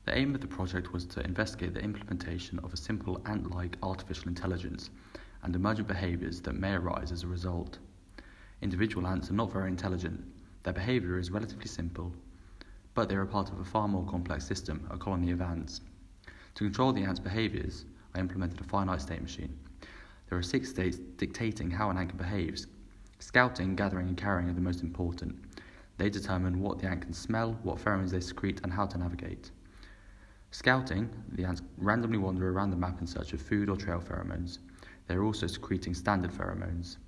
The aim of the project was to investigate the implementation of a simple ant-like artificial intelligence and emergent behaviours that may arise as a result. Individual ants are not very intelligent. Their behaviour is relatively simple, but they are part of a far more complex system, a colony of ants. To control the ants' behaviours, I implemented a finite state machine. There are 6 states dictating how an ant behaves. Scouting, gathering and carrying are the most important. They determine what the ant can smell, what pheromones they secrete, and how to navigate. Scouting, the ants randomly wander around the map in search of food or trail pheromones. They are also secreting standard pheromones.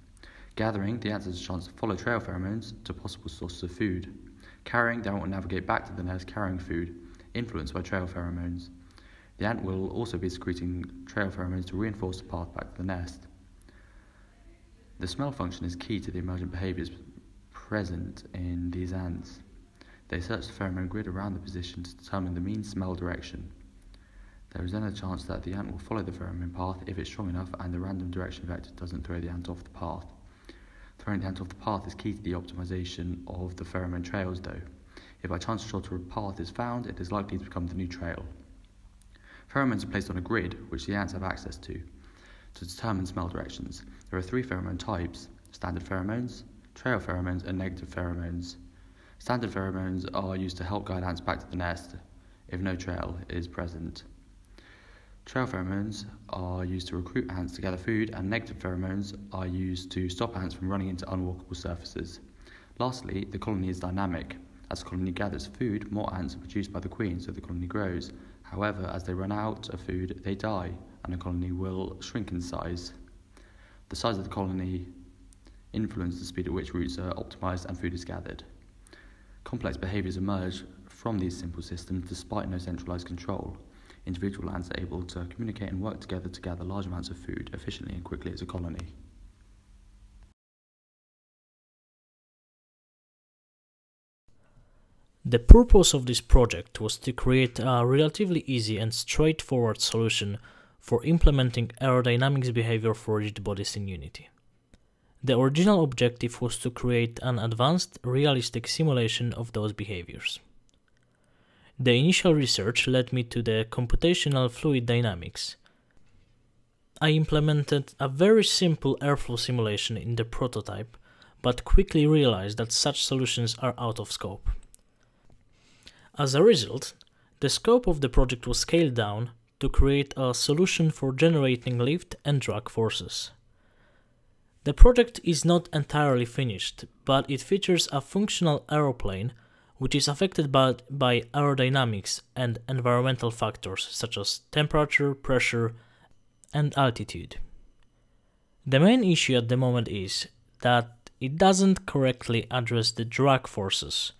Gathering, the ants has a chance to follow trail pheromones to possible sources of food. Carrying, the ant will navigate back to the nest carrying food, influenced by trail pheromones. The ant will also be secreting trail pheromones to reinforce the path back to the nest. The smell function is key to the emergent behaviours present in these ants. They search the pheromone grid around the position to determine the mean smell direction. There is then a chance that the ant will follow the pheromone path if it's strong enough and the random direction vector doesn't throw the ant off the path. Throwing the ant off the path is key to the optimization of the pheromone trails though. If by chance a shorter path is found, it is likely to become the new trail. Pheromones are placed on a grid, which the ants have access to determine smell directions. There are 3 pheromone types: standard pheromones, trail pheromones, and negative pheromones. Standard pheromones are used to help guide ants back to the nest if no trail is present. Trail pheromones are used to recruit ants to gather food, and negative pheromones are used to stop ants from running into unwalkable surfaces. Lastly, the colony is dynamic. As the colony gathers food, more ants are produced by the queen, so the colony grows. However, as they run out of food, they die, and the colony will shrink in size. The size of the colony influences the speed at which routes are optimized and food is gathered. Complex behaviors emerge from these simple systems despite no centralized control. Individual ants are able to communicate and work together to gather large amounts of food efficiently and quickly as a colony. The purpose of this project was to create a relatively easy and straightforward solution for implementing aerodynamics behavior for rigid bodies in Unity. The original objective was to create an advanced, realistic simulation of those behaviors. The initial research led me to the computational fluid dynamics. I implemented a very simple airflow simulation in the prototype, but quickly realized that such solutions are out of scope. As a result, the scope of the project was scaled down to create a solution for generating lift and drag forces. The project is not entirely finished, but it features a functional aeroplane which is affected by aerodynamics and environmental factors such as temperature, pressure, and altitude. The main issue at the moment is that it doesn't correctly address the drag forces,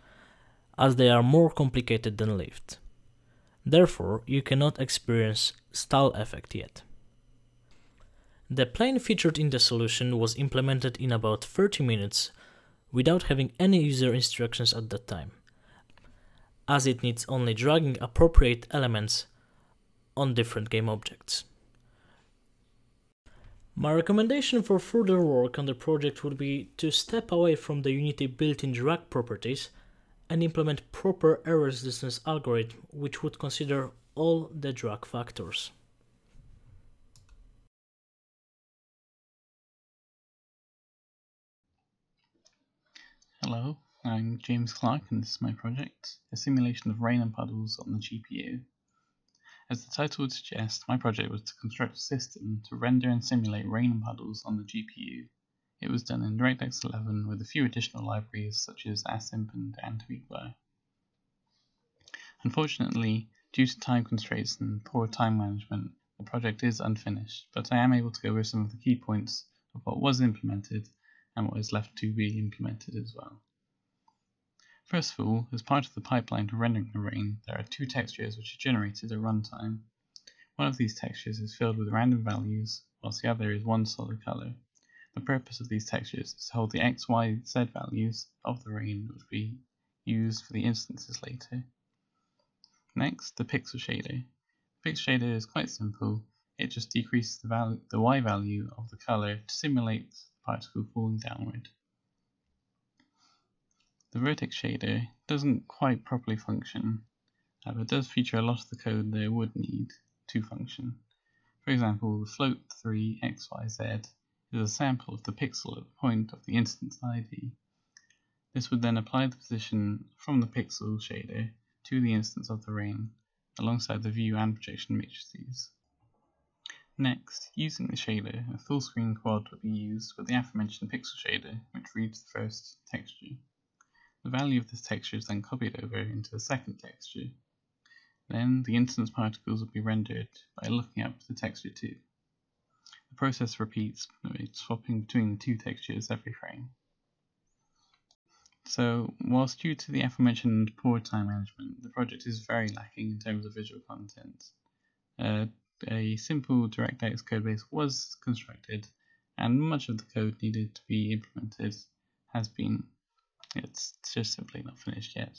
as they are more complicated than lift. Therefore, you cannot experience stall effect yet. The plane featured in the solution was implemented in about 30 minutes without having any user instructions at that time, as it needs only dragging appropriate elements on different game objects. My recommendation for further work on the project would be to step away from the Unity built-in drag properties and implement proper air resistance algorithm which would consider all the drag factors. Hello, I'm James Clark and this is my project, a simulation of rain and puddles on the GPU. As the title would suggest, my project was to construct a system to render and simulate rain and puddles on the GPU. It was done in DirectX 11 with a few additional libraries such as ASIMP and ANTWeakBlow. Unfortunately, due to time constraints and poor time management, the project is unfinished, but I am able to go over some of the key points of what was implemented and what is left to be implemented as well. First of all, as part of the pipeline to rendering the rain, there are 2 textures which are generated at runtime. One of these textures is filled with random values, whilst the other is one solid color. The purpose of these textures is to hold the x, y, z values of the rain which will be used for the instances later. Next, the pixel shader. The pixel shader is quite simple. It just decreases the y value of the color to simulate the particle falling downward. The vertex shader doesn't quite properly function, It does feature a lot of the code they would need to function. For example, the float 3 xyz is a sample of the pixel at the point of the instance ID. This would then apply the position from the pixel shader to the instance of the ring, alongside the view and projection matrices. Next, using the shader, a full screen quad would be used with the aforementioned pixel shader, which reads the first texture. The value of this texture is then copied over into the second texture. Then the instance particles will be rendered by looking up the texture 2. The process repeats, swapping between the two textures every frame. So, whilst due to the aforementioned poor time management, the project is very lacking in terms of visual content. A simple DIRECTX codebase was constructed, and much of the code needed to be implemented has been. It's just simply not finished yet.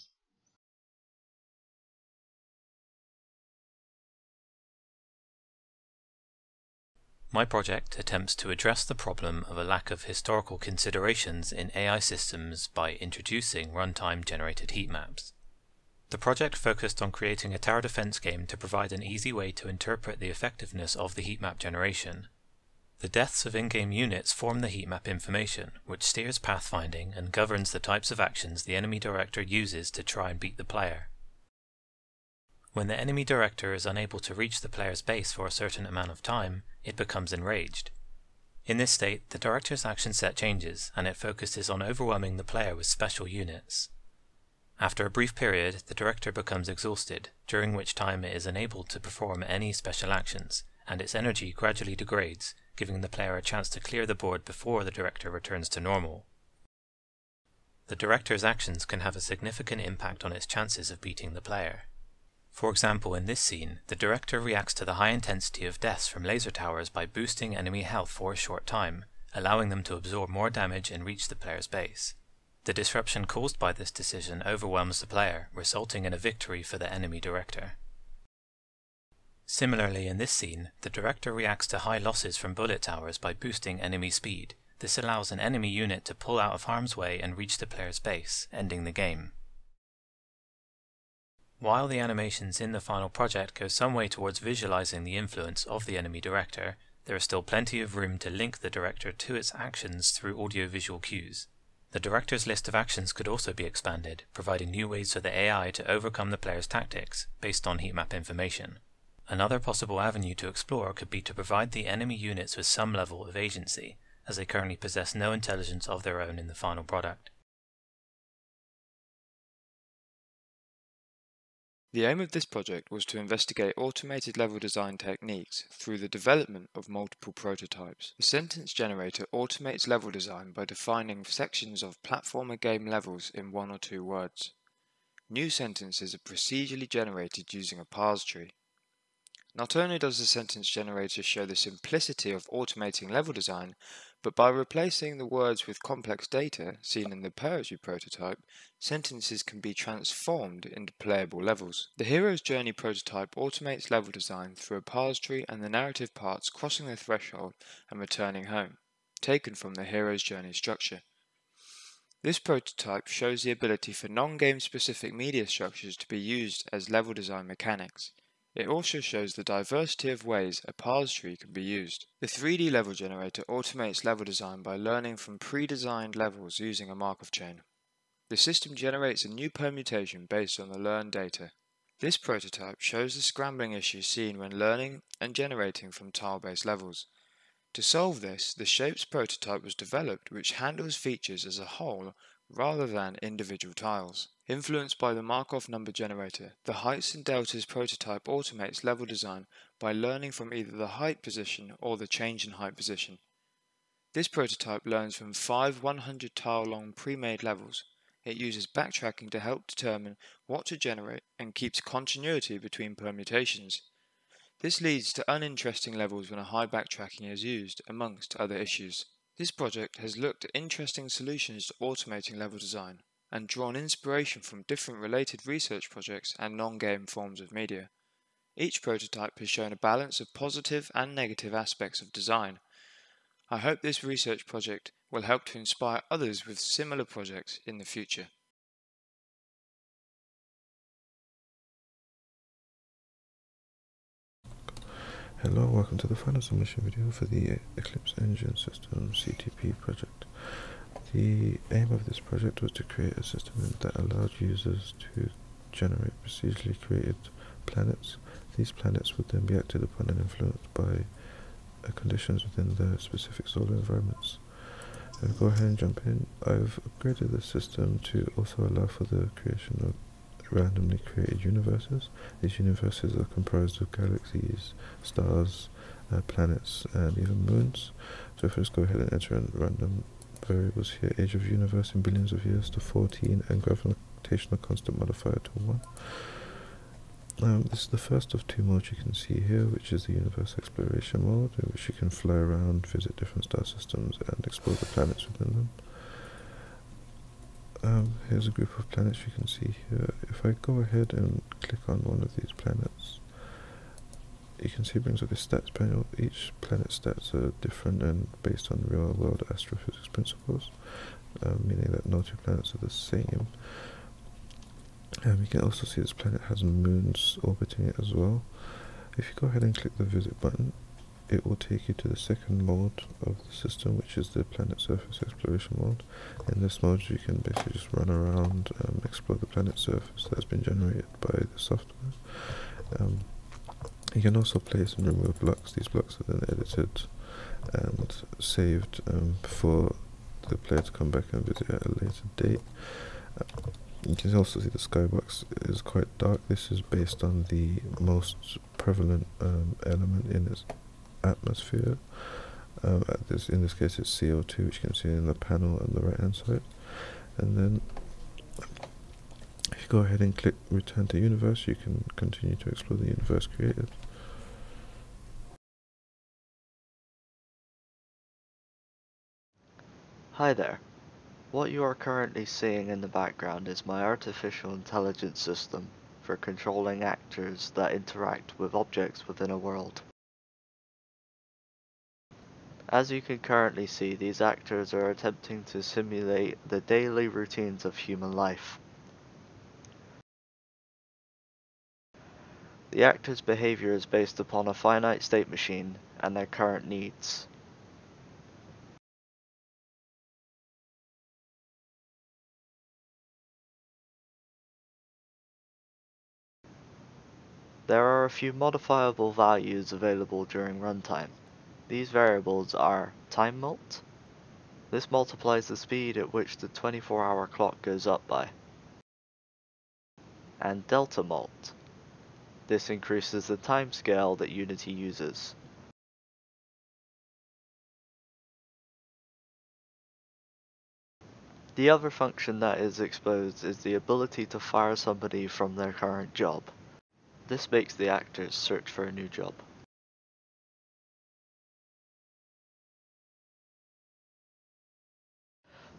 My project attempts to address the problem of a lack of historical considerations in AI systems by introducing runtime generated heat maps. The project focused on creating a tower defense game to provide an easy way to interpret the effectiveness of the heat map generation. The deaths of in-game units form the heat map information, which steers pathfinding and governs the types of actions the enemy director uses to try and beat the player. When the enemy director is unable to reach the player's base for a certain amount of time, it becomes enraged. In this state, the director's action set changes, and it focuses on overwhelming the player with special units. After a brief period, the director becomes exhausted, during which time it is unable to perform any special actions, and its energy gradually degrades, giving the player a chance to clear the board before the director returns to normal. The director's actions can have a significant impact on its chances of beating the player. For example, in this scene, the director reacts to the high intensity of deaths from laser towers by boosting enemy health for a short time, allowing them to absorb more damage and reach the player's base. The disruption caused by this decision overwhelms the player, resulting in a victory for the enemy director. Similarly, in this scene, the director reacts to high losses from bullet towers by boosting enemy speed. This allows an enemy unit to pull out of harm's way and reach the player's base, ending the game. While the animations in the final project go some way towards visualizing the influence of the enemy director, there is still plenty of room to link the director to its actions through audio-visual cues. The director's list of actions could also be expanded, providing new ways for the AI to overcome the player's tactics based on heat map information. Another possible avenue to explore could be to provide the enemy units with some level of agency, as they currently possess no intelligence of their own in the final product. The aim of this project was to investigate automated level design techniques through the development of multiple prototypes. The sentence generator automates level design by defining sections of platformer game levels in 1 or 2 words. New sentences are procedurally generated using a parse tree. Not only does the sentence generator show the simplicity of automating level design, but by replacing the words with complex data seen in the poetry prototype, sentences can be transformed into playable levels. The hero's journey prototype automates level design through a parse tree and the narrative parts crossing the threshold and returning home, taken from the hero's journey structure. This prototype shows the ability for non-game specific media structures to be used as level design mechanics. It also shows the diversity of ways a parse tree can be used. The 3D level generator automates level design by learning from pre-designed levels using a Markov chain. The system generates a new permutation based on the learned data. This prototype shows the scrambling issue seen when learning and generating from tile-based levels. To solve this, the shapes prototype was developed which handles features as a whole rather than individual tiles. Influenced by the Markov number generator, the heights and deltas prototype automates level design by learning from either the height position or the change in height position. This prototype learns from 5 100 tile long pre-made levels. It uses backtracking to help determine what to generate and keeps continuity between permutations. This leads to uninteresting levels when a high backtracking is used, amongst other issues. This project has looked at interesting solutions to automating level design, and drawn inspiration from different related research projects and non-game forms of media. Each prototype has shown a balance of positive and negative aspects of design. I hope this research project will help to inspire others with similar projects in the future. Hello, welcome to the final submission video for the Eclipse Engine System CTP project. The aim of this project was to create a system that allowed users to generate procedurally created planets. These planets would then be acted upon and influenced by conditions within their specific solar environments. Go ahead and jump in. I've upgraded the system to also allow for the creation of randomly created universes. These universes are comprised of galaxies, stars, planets, and even moons. So if I just go ahead and enter in random variables here, age of universe in billions of years to 14, and gravitational constant modifier to 1. This is the first of two modes you can see here, which is the universe exploration mode, in which you can fly around, visit different star systems, and explore the planets within them. Here's a group of planets you can see here. If I go ahead and click on one of these planets, you can see it brings up a stats panel. Each planet's stats are different and based on real world astrophysics principles, meaning that no two planets are the same. You can also see this planet has moons orbiting it as well. If you go ahead and click the visit button, it will take you to the second mode of the system, which is the planet surface exploration mode. In this mode you can basically just run around, explore the planet surface that's been generated by the software. You can also place and remove blocks. These blocks are then edited and saved for the player to come back and visit at a later date. You can also see the skybox is quite dark. This is based on the most prevalent element in its atmosphere. In this case it's CO2, which you can see in the panel on the right hand side. And then if you go ahead and click return to universe, you can continue to explore the universe created. Hi there. What you are currently seeing in the background is my artificial intelligence system for controlling actors that interact with objects within a world. As you can currently see, these actors are attempting to simulate the daily routines of human life. The actor's behavior is based upon a finite state machine and their current needs. There are a few modifiable values available during runtime. These variables are time mult. This multiplies the speed at which the 24-hour clock goes up by. And delta mult. This increases the timescale that Unity uses. The other function that is exposed is the ability to fire somebody from their current job. This makes the actors search for a new job.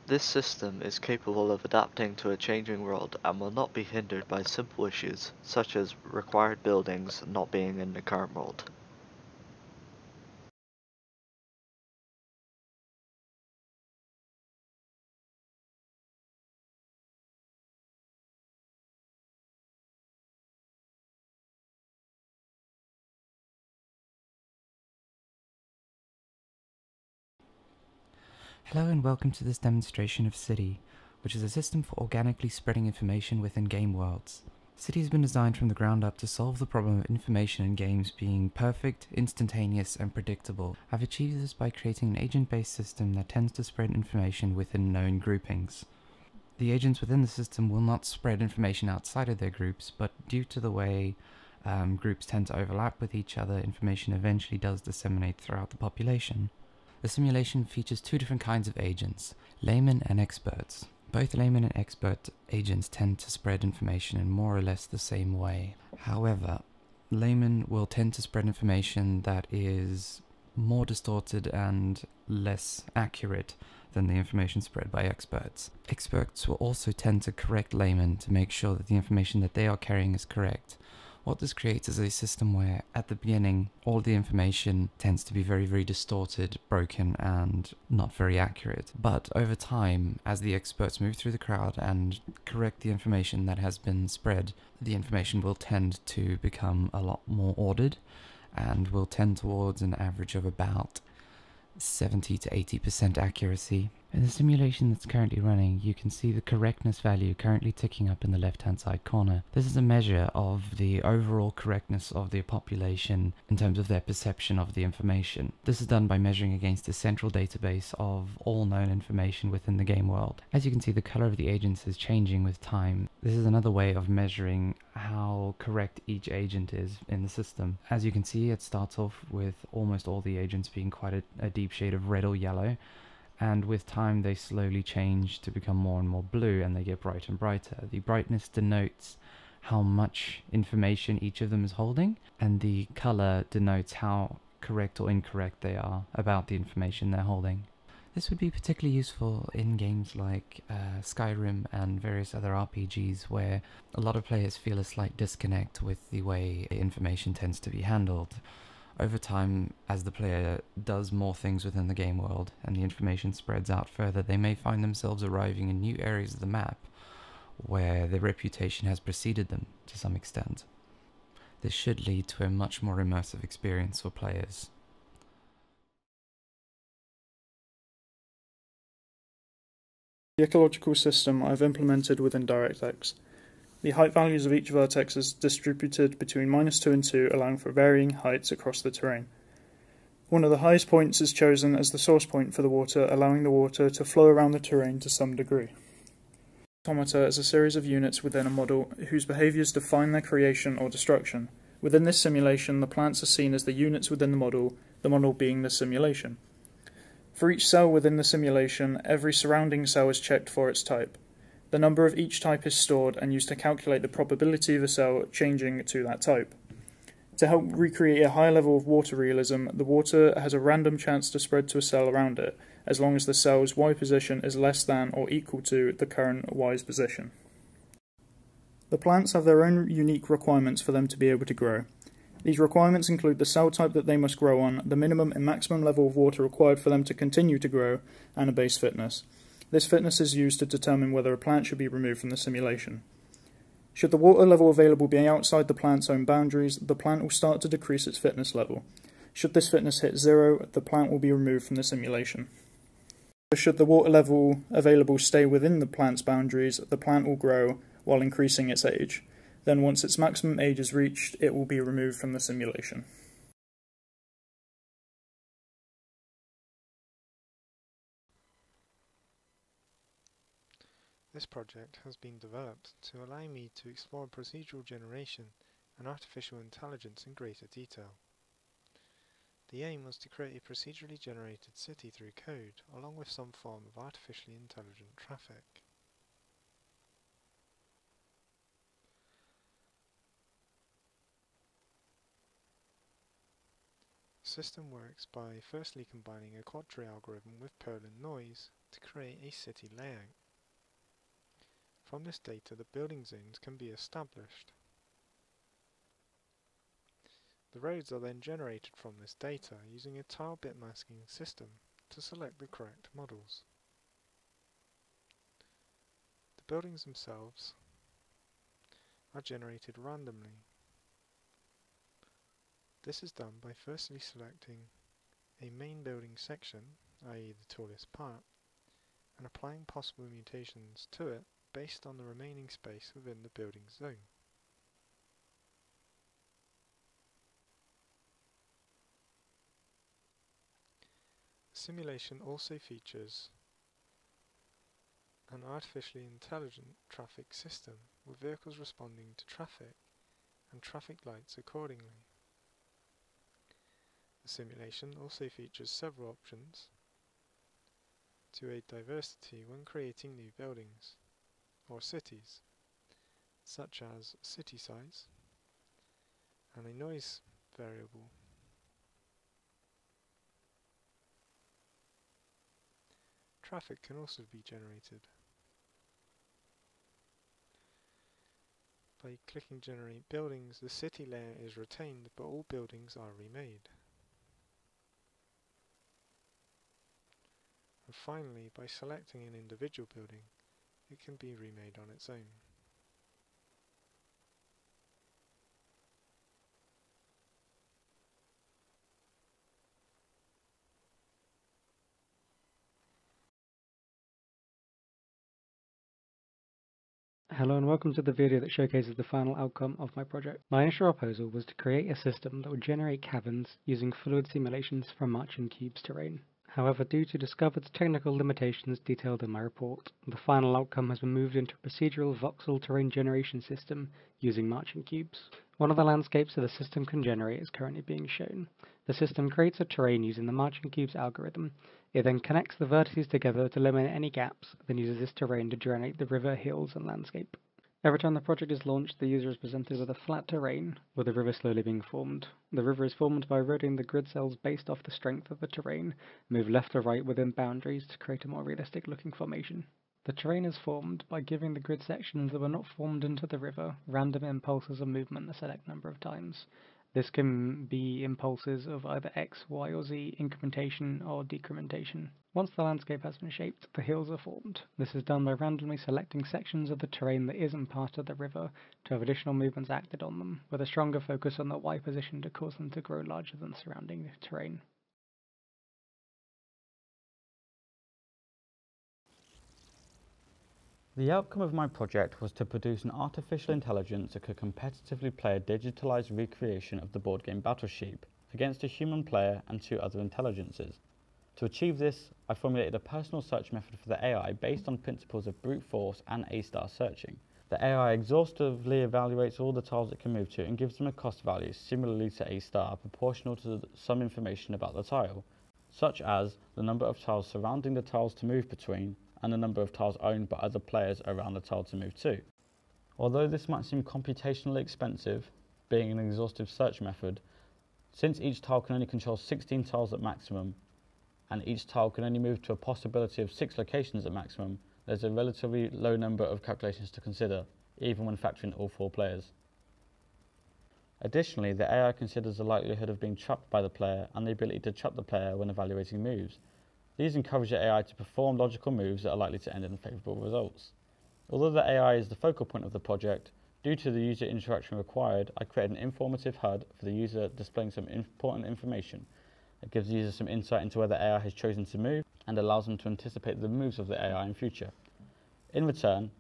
This system is capable of adapting to a changing world and will not be hindered by simple issues, such as required buildings not being in the current world. Hello and welcome to this demonstration of City, which is a system for organically spreading information within game worlds. City has been designed from the ground up to solve the problem of information in games being perfect, instantaneous, and predictable. I've achieved this by creating an agent-based system that tends to spread information within known groupings. The agents within the system will not spread information outside of their groups, but due to the way groups tend to overlap with each other, information eventually does disseminate throughout the population. The simulation features two different kinds of agents, laymen and experts. Both laymen and expert agents tend to spread information in more or less the same way. However, laymen will tend to spread information that is more distorted and less accurate than the information spread by experts. Experts will also tend to correct laymen to make sure that the information that they are carrying is correct. What this creates is a system where, at the beginning, all the information tends to be very, very distorted, broken, and not very accurate. But over time, as the experts move through the crowd and correct the information that has been spread, the information will tend to become a lot more ordered, and will tend towards an average of about 70 to 80% accuracy. In the simulation that's currently running, you can see the correctness value currently ticking up in the left-hand side corner. This is a measure of the overall correctness of the population in terms of their perception of the information. This is done by measuring against a central database of all known information within the game world. As you can see, the color of the agents is changing with time. This is another way of measuring how correct each agent is in the system. As you can see, it starts off with almost all the agents being quite a deep shade of red or yellow, and with time they slowly change to become more and more blue, and they get brighter and brighter. The brightness denotes how much information each of them is holding, and the color denotes how correct or incorrect they are about the information they're holding. This would be particularly useful in games like Skyrim and various other RPGs, where a lot of players feel a slight disconnect with the way information tends to be handled. Over time, as the player does more things within the game world and the information spreads out further, they may find themselves arriving in new areas of the map where their reputation has preceded them to some extent. This should lead to a much more immersive experience for players. The ecological system I've implemented within DirectX. The height values of each vertex is distributed between -2 and 2, allowing for varying heights across the terrain. One of the highest points is chosen as the source point for the water, allowing the water to flow around the terrain to some degree. Automata is a series of units within a model whose behaviours define their creation or destruction. Within this simulation, the plants are seen as the units within the model being the simulation. For each cell within the simulation, every surrounding cell is checked for its type. The number of each type is stored and used to calculate the probability of a cell changing to that type. To help recreate a high level of water realism, the water has a random chance to spread to a cell around it, as long as the cell's Y position is less than or equal to the current Y's position. The plants have their own unique requirements for them to be able to grow. These requirements include the cell type that they must grow on, the minimum and maximum level of water required for them to continue to grow, and a base fitness. This fitness is used to determine whether a plant should be removed from the simulation. Should the water level available be outside the plant's own boundaries, the plant will start to decrease its fitness level. Should this fitness hit 0, the plant will be removed from the simulation. Should the water level available stay within the plant's boundaries, the plant will grow while increasing its age. Then once its maximum age is reached, it will be removed from the simulation. This project has been developed to allow me to explore procedural generation and artificial intelligence in greater detail. The aim was to create a procedurally generated city through code, along with some form of artificially intelligent traffic. The system works by firstly combining a quadtree algorithm with Perl and noise to create a city layout. From this data, the building zones can be established. The roads are then generated from this data using a tile bit masking system to select the correct models. The buildings themselves are generated randomly. This is done by firstly selecting a main building section, i.e. the tallest part, and applying possible mutations to it based on the remaining space within the building zone. The simulation also features an artificially intelligent traffic system with vehicles responding to traffic and traffic lights accordingly. The simulation also features several options to aid diversity when creating new buildings or cities, such as city size and a noise variable. Traffic can also be generated. By clicking Generate Buildings, the city layer is retained, but all buildings are remade. And finally, by selecting an individual building, it can be remade on its own. Hello and welcome to the video that showcases the final outcome of my project. My initial proposal was to create a system that would generate caverns using fluid simulations from marching cubes terrain. However, due to discovered technical limitations detailed in my report, the final outcome has been moved into a procedural voxel terrain generation system using marching cubes. One of the landscapes that the system can generate is currently being shown. The system creates a terrain using the marching cubes algorithm. It then connects the vertices together to eliminate any gaps, then uses this terrain to generate the river, hills, and landscape. Every time the project is launched, the user is presented with a flat terrain, with the river slowly being formed. The river is formed by rotating the grid cells based off the strength of the terrain, move left or right within boundaries to create a more realistic looking formation. The terrain is formed by giving the grid sections that were not formed into the river random impulses of movement a select number of times. This can be impulses of either X, Y, or Z, incrementation or decrementation. Once the landscape has been shaped, the hills are formed. This is done by randomly selecting sections of the terrain that isn't part of the river to have additional movements acted on them, with a stronger focus on the Y position to cause them to grow larger than surrounding terrain. The outcome of my project was to produce an artificial intelligence that could competitively play a digitalized recreation of the board game Battle Sheep against a human player and 2 other intelligences. To achieve this, I formulated a personal search method for the AI based on principles of brute force and A-star searching. The AI exhaustively evaluates all the tiles it can move to and gives them a cost value similarly to A-star proportional to some information about the tile, such as the number of tiles surrounding the tiles to move between and the number of tiles owned by other players around the tile to move to. Although this might seem computationally expensive, being an exhaustive search method, since each tile can only control 16 tiles at maximum, and each tile can only move to a possibility of 6 locations at maximum, there's a relatively low number of calculations to consider, even when factoring all 4 players. Additionally, the AI considers the likelihood of being trapped by the player and the ability to trap the player when evaluating moves. These encourage the AI to perform logical moves that are likely to end in favourable results. Although the AI is the focal point of the project, due to the user interaction required, I created an informative HUD for the user displaying some important information. It gives the user some insight into where the AI has chosen to move and allows them to anticipate the moves of the AI in future. In return,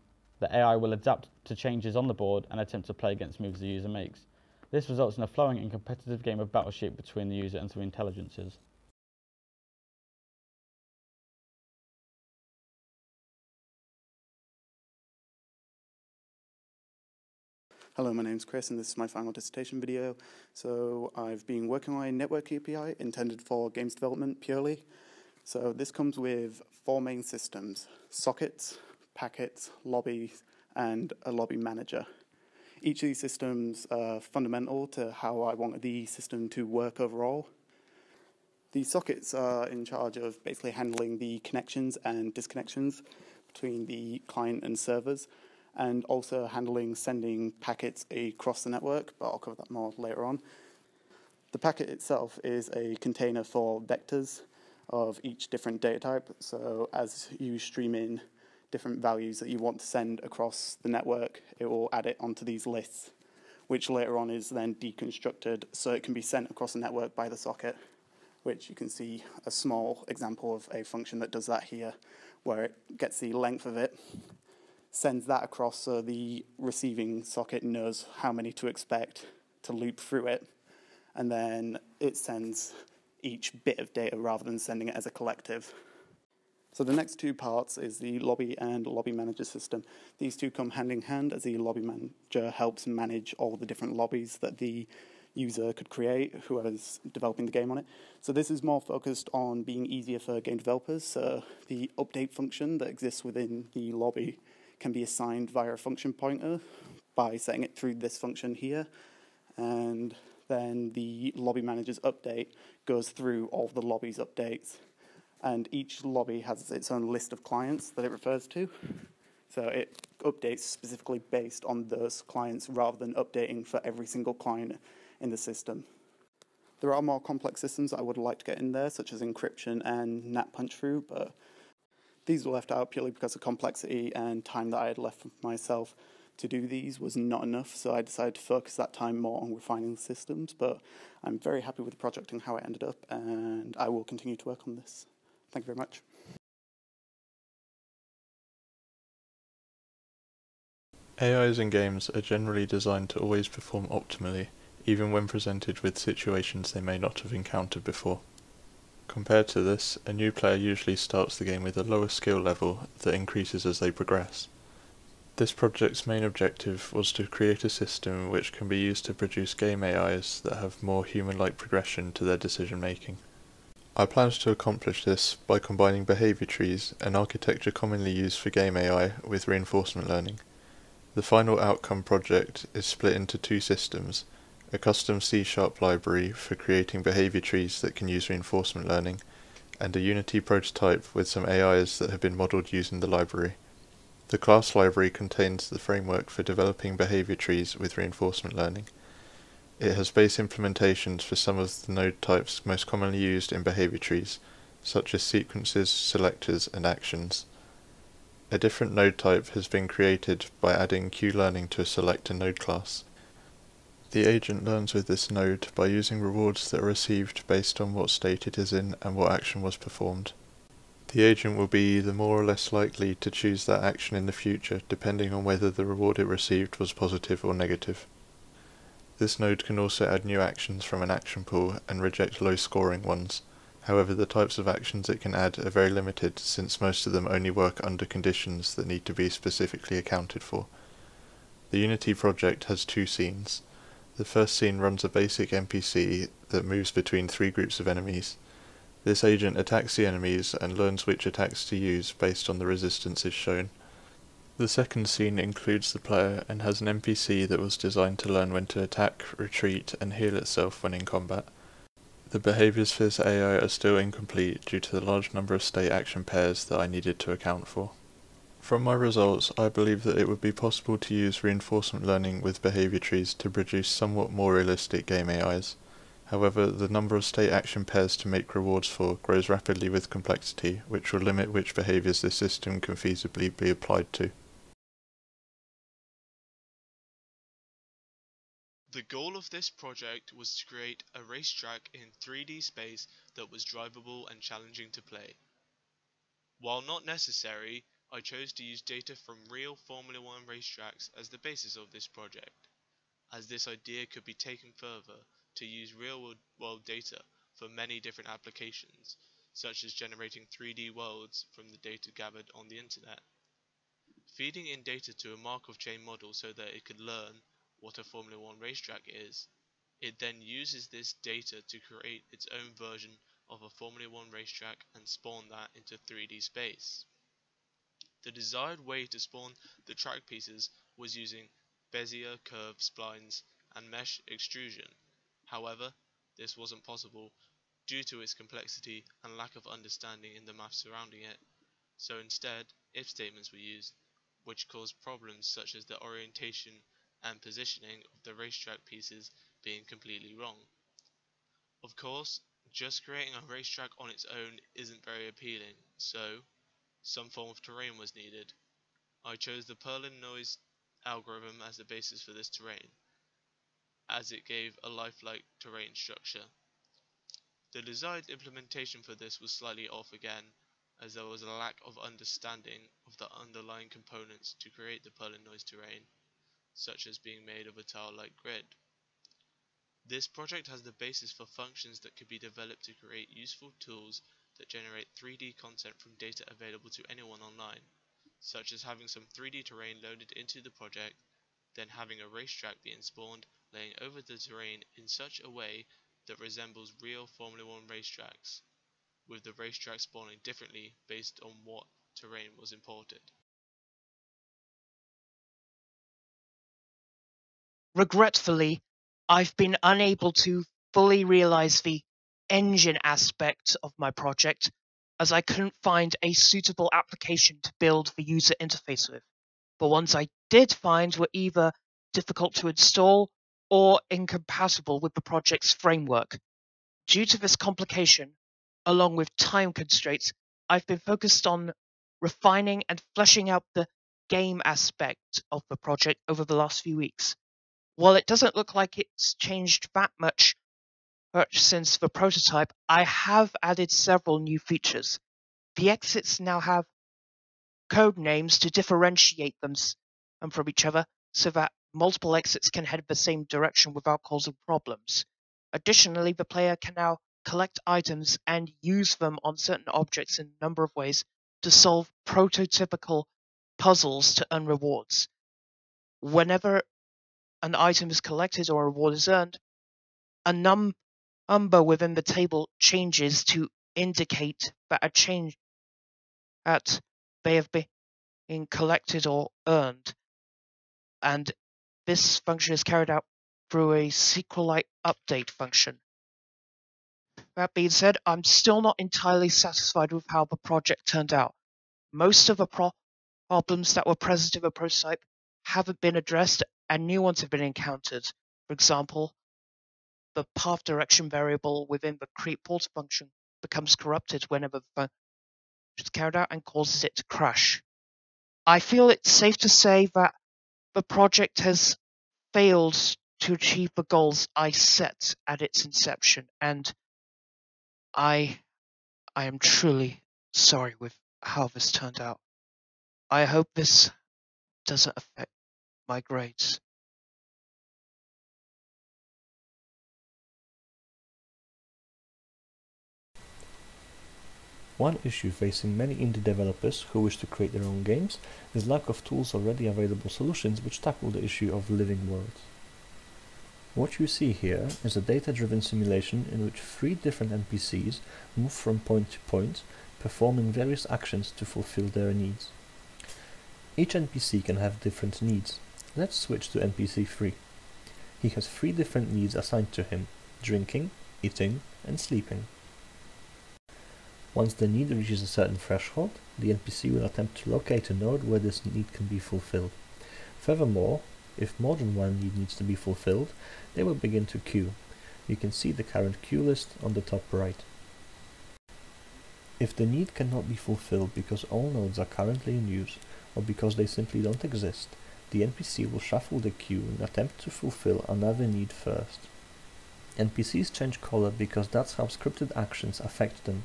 the AI will adapt to changes on the board and attempt to play against moves the user makes. This results in a flowing and competitive game of Battle Sheep between the user and 3 intelligences. Hello, my name's Chris and this is my final dissertation video. So I've been working on a network API intended for games development purely. So this comes with 4 main systems: sockets, packets, lobbies, and a lobby manager. Each of these systems are fundamental to how I want the system to work overall. The sockets are in charge of basically handling the connections and disconnections between the client and servers, and also handling sending packets across the network, but I'll cover that more later on. The packet itself is a container for vectors of each different data type, so as you stream in different values that you want to send across the network, it will add it onto these lists, which later on is then deconstructed so it can be sent across the network by the socket, which you can see a small example of a function that does that here, where it gets the length of it, sends that across so the receiving socket knows how many to expect to loop through it, and then it sends each bit of data rather than sending it as a collective. So the next 2 parts is the lobby and lobby manager system. These 2 come hand in hand as the lobby manager helps manage all the different lobbies that the user could create, whoever's developing the game on it. So this is more focused on being easier for game developers. So the update function that exists within the lobby can be assigned via a function pointer by setting it through this function here, and then the lobby manager's update goes through all of the lobby's updates, and each lobby has its own list of clients that it refers to, so it updates specifically based on those clients rather than updating for every single client in the system. There are more complex systems I would like to get in there, such as encryption and NAT punch-through, but these were left out purely because of complexity and time that I had left for myself to do these was not enough, so I decided to focus that time more on refining the systems, but I'm very happy with the project and how it ended up, and I will continue to work on this. Thank you very much. AIs in games are generally designed to always perform optimally, even when presented with situations they may not have encountered before. Compared to this, a new player usually starts the game with a lower skill level that increases as they progress. This project's main objective was to create a system which can be used to produce game AIs that have more human-like progression to their decision making. I planned to accomplish this by combining behavior trees, an architecture commonly used for game AI, with reinforcement learning. The final outcome project is split into two systems, a custom C# library for creating behavior trees that can use reinforcement learning, and a Unity prototype with some AIs that have been modeled using the library. The class library contains the framework for developing behavior trees with reinforcement learning. It has base implementations for some of the node types most commonly used in behavior trees, such as sequences, selectors, and actions. A different node type has been created by adding Q-learning to a selector node class. The agent learns with this node by using rewards that are received based on what state it is in and what action was performed. The agent will be either more or less likely to choose that action in the future depending on whether the reward it received was positive or negative. This node can also add new actions from an action pool and reject low-scoring ones. However, the types of actions it can add are very limited since most of them only work under conditions that need to be specifically accounted for. The Unity project has two scenes. The first scene runs a basic NPC that moves between three groups of enemies. This agent attacks the enemies and learns which attacks to use based on the resistances shown. The second scene includes the player and has an NPC that was designed to learn when to attack, retreat, and heal itself when in combat. The behaviors for this AI are still incomplete due to the large number of state action pairs that I needed to account for. From my results, I believe that it would be possible to use reinforcement learning with behavior trees to produce somewhat more realistic game AIs. However, the number of state action pairs to make rewards for grows rapidly with complexity, which will limit which behaviors this system can feasibly be applied to. The goal of this project was to create a racetrack in 3D space that was drivable and challenging to play. While not necessary, I chose to use data from real Formula 1 racetracks as the basis of this project, as this idea could be taken further to use real-world data for many different applications, such as generating 3D worlds from the data gathered on the internet. Feeding in data to a Markov chain model so that it could learn what a Formula 1 racetrack is, it then uses this data to create its own version of a Formula 1 racetrack and spawn that into 3D space. The desired way to spawn the track pieces was using Bezier curve splines and mesh extrusion. However, this wasn't possible due to its complexity and lack of understanding in the math surrounding it, so instead if statements were used, which caused problems such as the orientation and positioning of the racetrack pieces being completely wrong. Of course, just creating a racetrack on its own isn't very appealing, so some form of terrain was needed. I chose the Perlin noise algorithm as the basis for this terrain, as it gave a lifelike terrain structure. The desired implementation for this was slightly off again, as there was a lack of understanding of the underlying components to create the Perlin noise terrain, such as being made of a tile-like grid. This project has the basis for functions that could be developed to create useful tools that generate 3D content from data available to anyone online, such as having some 3D terrain loaded into the project, then having a racetrack being spawned laying over the terrain in such a way that resembles real Formula 1 racetracks, with the racetrack spawning differently based on what terrain was imported. Regretfully, I've been unable to fully realize the engine aspect of my project, as I couldn't find a suitable application to build the user interface with. The ones I did find were either difficult to install or incompatible with the project's framework. Due to this complication, along with time constraints, I've been focused on refining and fleshing out the game aspect of the project over the last few weeks. While it doesn't look like it's changed that much since the prototype, I have added several new features. The exits now have code names to differentiate them, and from each other so that multiple exits can head the same direction without causing problems. Additionally, the player can now collect items and use them on certain objects in a number of ways to solve prototypical puzzles to earn rewards. Whenever an item is collected or a reward is earned, a number within the table changes to indicate that a change that they have been collected or earned, and this function is carried out through a SQLite update function. That being said, I'm still not entirely satisfied with how the project turned out. Most of the problems that were present in the prototype haven't been addressed and new ones have been encountered. For example, the path direction variable within the createPort function becomes corrupted whenever the function is carried out and causes it to crash. I feel it's safe to say that the project has failed to achieve the goals I set at its inception, and I am truly sorry with how this turned out. I hope this doesn't affect my grades. One issue facing many indie developers who wish to create their own games is lack of tools or already available solutions which tackle the issue of living worlds. What you see here is a data-driven simulation in which 3 different NPCs move from point to point, performing various actions to fulfill their needs. Each NPC can have different needs. Let's switch to NPC 3. He has 3 different needs assigned to him: drinking, eating, and sleeping. Once the need reaches a certain threshold, the NPC will attempt to locate a node where this need can be fulfilled. Furthermore, if more than one need needs to be fulfilled, they will begin to queue. You can see the current queue list on the top right. If the need cannot be fulfilled because all nodes are currently in use, or because they simply don't exist, the NPC will shuffle the queue and attempt to fulfill another need first. NPCs change color because that's how scripted actions affect them.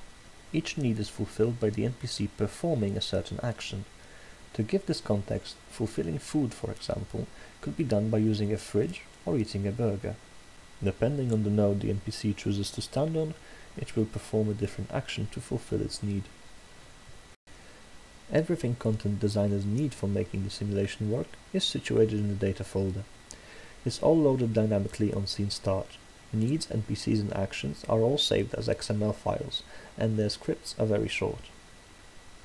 Each need is fulfilled by the NPC performing a certain action. To give this context, fulfilling food, for example, could be done by using a fridge or eating a burger. Depending on the node the NPC chooses to stand on, it will perform a different action to fulfill its need. Everything content designers need for making the simulation work is situated in the data folder. It's all loaded dynamically on scene start. Needs, NPCs and actions are all saved as XML files, and their scripts are very short.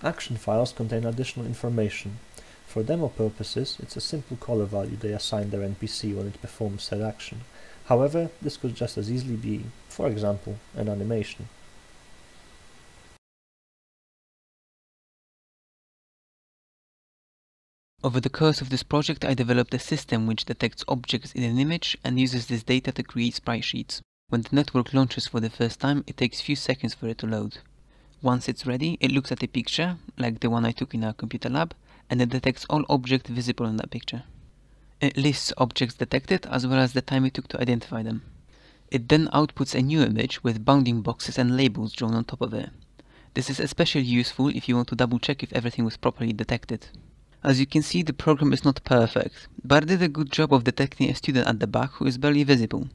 Action files contain additional information. For demo purposes, it's a simple color value they assign their NPC when it performs said action. However, this could just as easily be, for example, an animation. Over the course of this project, I developed a system which detects objects in an image and uses this data to create sprite sheets. When the network launches for the first time, it takes few seconds for it to load. Once it's ready, it looks at a picture, like the one I took in our computer lab, and it detects all objects visible in that picture. It lists objects detected as well as the time it took to identify them. It then outputs a new image with bounding boxes and labels drawn on top of it. This is especially useful if you want to double check if everything was properly detected. As you can see, the program is not perfect, but it did a good job of detecting a student at the back who is barely visible.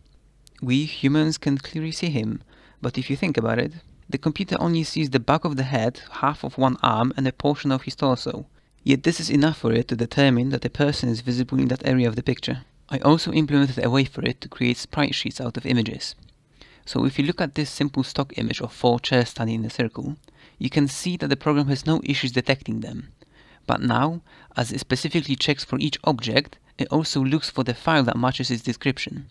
We humans can clearly see him, but if you think about it, the computer only sees the back of the head, half of one arm and a portion of his torso. Yet this is enough for it to determine that a person is visible in that area of the picture. I also implemented a way for it to create sprite sheets out of images. So if you look at this simple stock image of 4 chairs standing in a circle, you can see that the program has no issues detecting them. But now, as it specifically checks for each object, it also looks for the file that matches its description.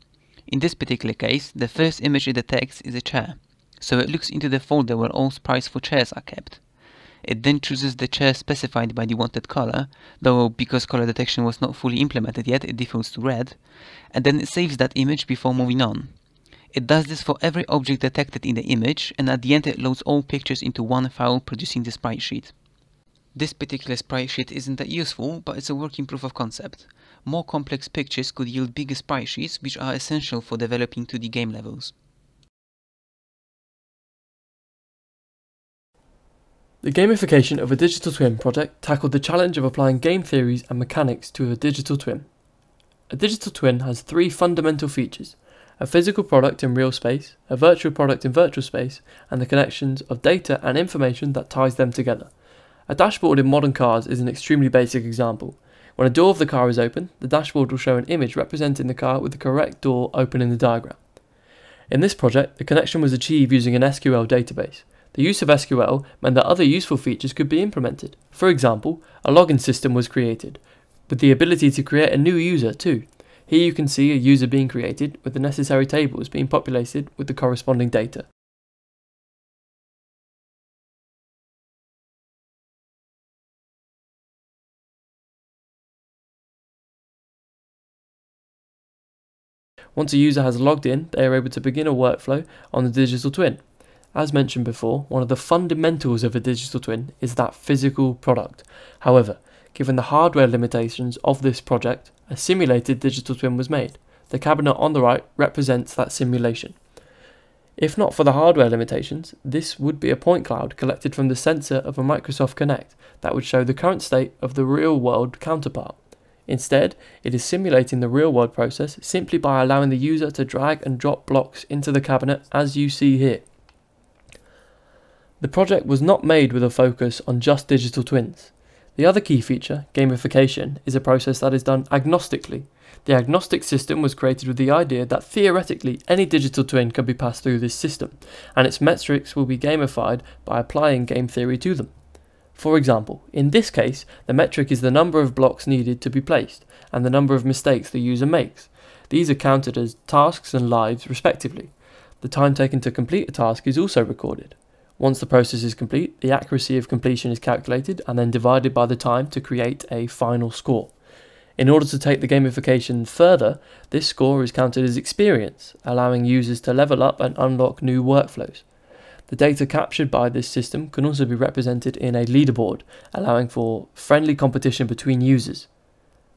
In this particular case, the first image it detects is a chair, so it looks into the folder where all sprites for chairs are kept. It then chooses the chair specified by the wanted color, though because color detection was not fully implemented yet, it defaults to red, and then it saves that image before moving on. It does this for every object detected in the image, and at the end it loads all pictures into one file, producing the sprite sheet. This particular sprite sheet isn't that useful, but it's a working proof of concept. More complex pictures could yield bigger sprite sheets, which are essential for developing 2D game levels. The gamification of a digital twin project tackled the challenge of applying game theories and mechanics to a digital twin. A digital twin has three fundamental features: a physical product in real space, a virtual product in virtual space, and the connections of data and information that ties them together. A dashboard in modern cars is an extremely basic example. When a door of the car is open, the dashboard will show an image representing the car with the correct door open in the diagram. In this project, the connection was achieved using an SQL database. The use of SQL meant that other useful features could be implemented. For example, a login system was created, with the ability to create a new user too. Here you can see a user being created with the necessary tables being populated with the corresponding data. Once a user has logged in, they are able to begin a workflow on the digital twin. As mentioned before, one of the fundamentals of a digital twin is that physical product. However, given the hardware limitations of this project, a simulated digital twin was made. The cabinet on the right represents that simulation. If not for the hardware limitations, this would be a point cloud collected from the sensor of a Microsoft Kinect that would show the current state of the real-world counterpart. Instead, it is simulating the real-world process simply by allowing the user to drag and drop blocks into the cabinet as you see here. The project was not made with a focus on just digital twins. The other key feature, gamification, is a process that is done agnostically. The agnostic system was created with the idea that theoretically any digital twin can be passed through this system, and its metrics will be gamified by applying game theory to them. For example, in this case, the metric is the number of blocks needed to be placed, and the number of mistakes the user makes. These are counted as tasks and lives respectively. The time taken to complete a task is also recorded. Once the process is complete, the accuracy of completion is calculated and then divided by the time to create a final score. In order to take the gamification further, this score is counted as experience, allowing users to level up and unlock new workflows. The data captured by this system can also be represented in a leaderboard, allowing for friendly competition between users.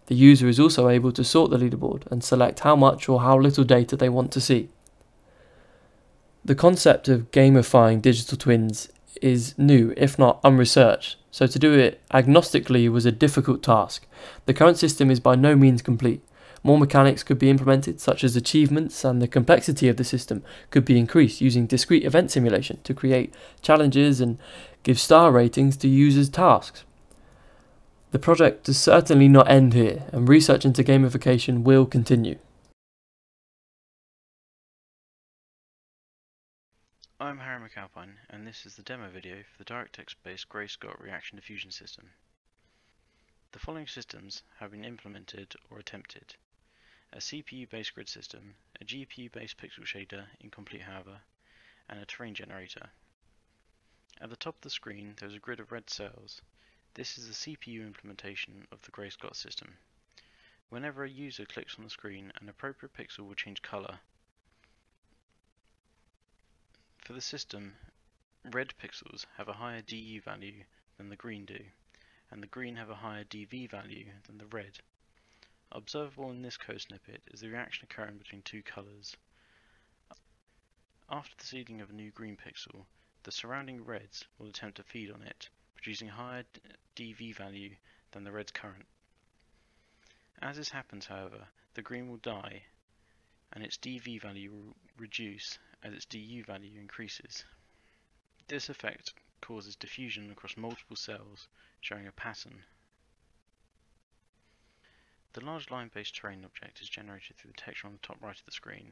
The user is also able to sort the leaderboard and select how much or how little data they want to see. The concept of gamifying digital twins is new, if not unresearched, so to do it agnostically was a difficult task. The current system is by no means complete. More mechanics could be implemented, such as achievements, and the complexity of the system could be increased using discrete event simulation to create challenges and give star ratings to users' tasks. The project does certainly not end here, and research into gamification will continue. I'm Harry McAlpine, and this is the demo video for the DirectX-based Grayscale reaction-diffusion system. The following systems have been implemented or attempted: a CPU-based grid system, a GPU-based pixel shader, incomplete however, and a terrain generator. At the top of the screen there is a grid of red cells. This is the CPU implementation of the Grayscale system. Whenever a user clicks on the screen, an appropriate pixel will change colour. For the system, red pixels have a higher DU value than the green do, and the green have a higher DV value than the red. Observable in this code snippet is the reaction occurring between two colours. After the seeding of a new green pixel, the surrounding reds will attempt to feed on it, producing a higher DV value than the red's current. As this happens, however, the green will die, and its DV value will reduce as its DU value increases. This effect causes diffusion across multiple cells, showing a pattern. The large line-based terrain object is generated through the texture on the top right of the screen.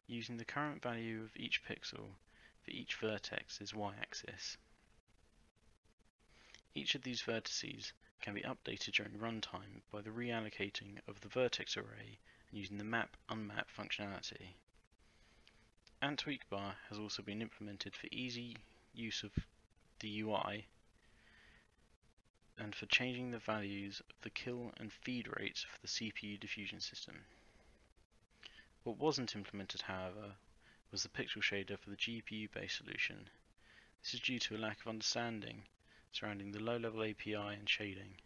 Using the current value of each pixel for each vertex is y-axis. Each of these vertices can be updated during runtime by the reallocating of the vertex array and using the map-unmap functionality. AntTweakBar has also been implemented for easy use of the UI and for changing the values of the kill and feed rates for the CPU diffusion system. What wasn't implemented, however, was the pixel shader for the GPU-based solution. This is due to a lack of understanding surrounding the low-level API and shading.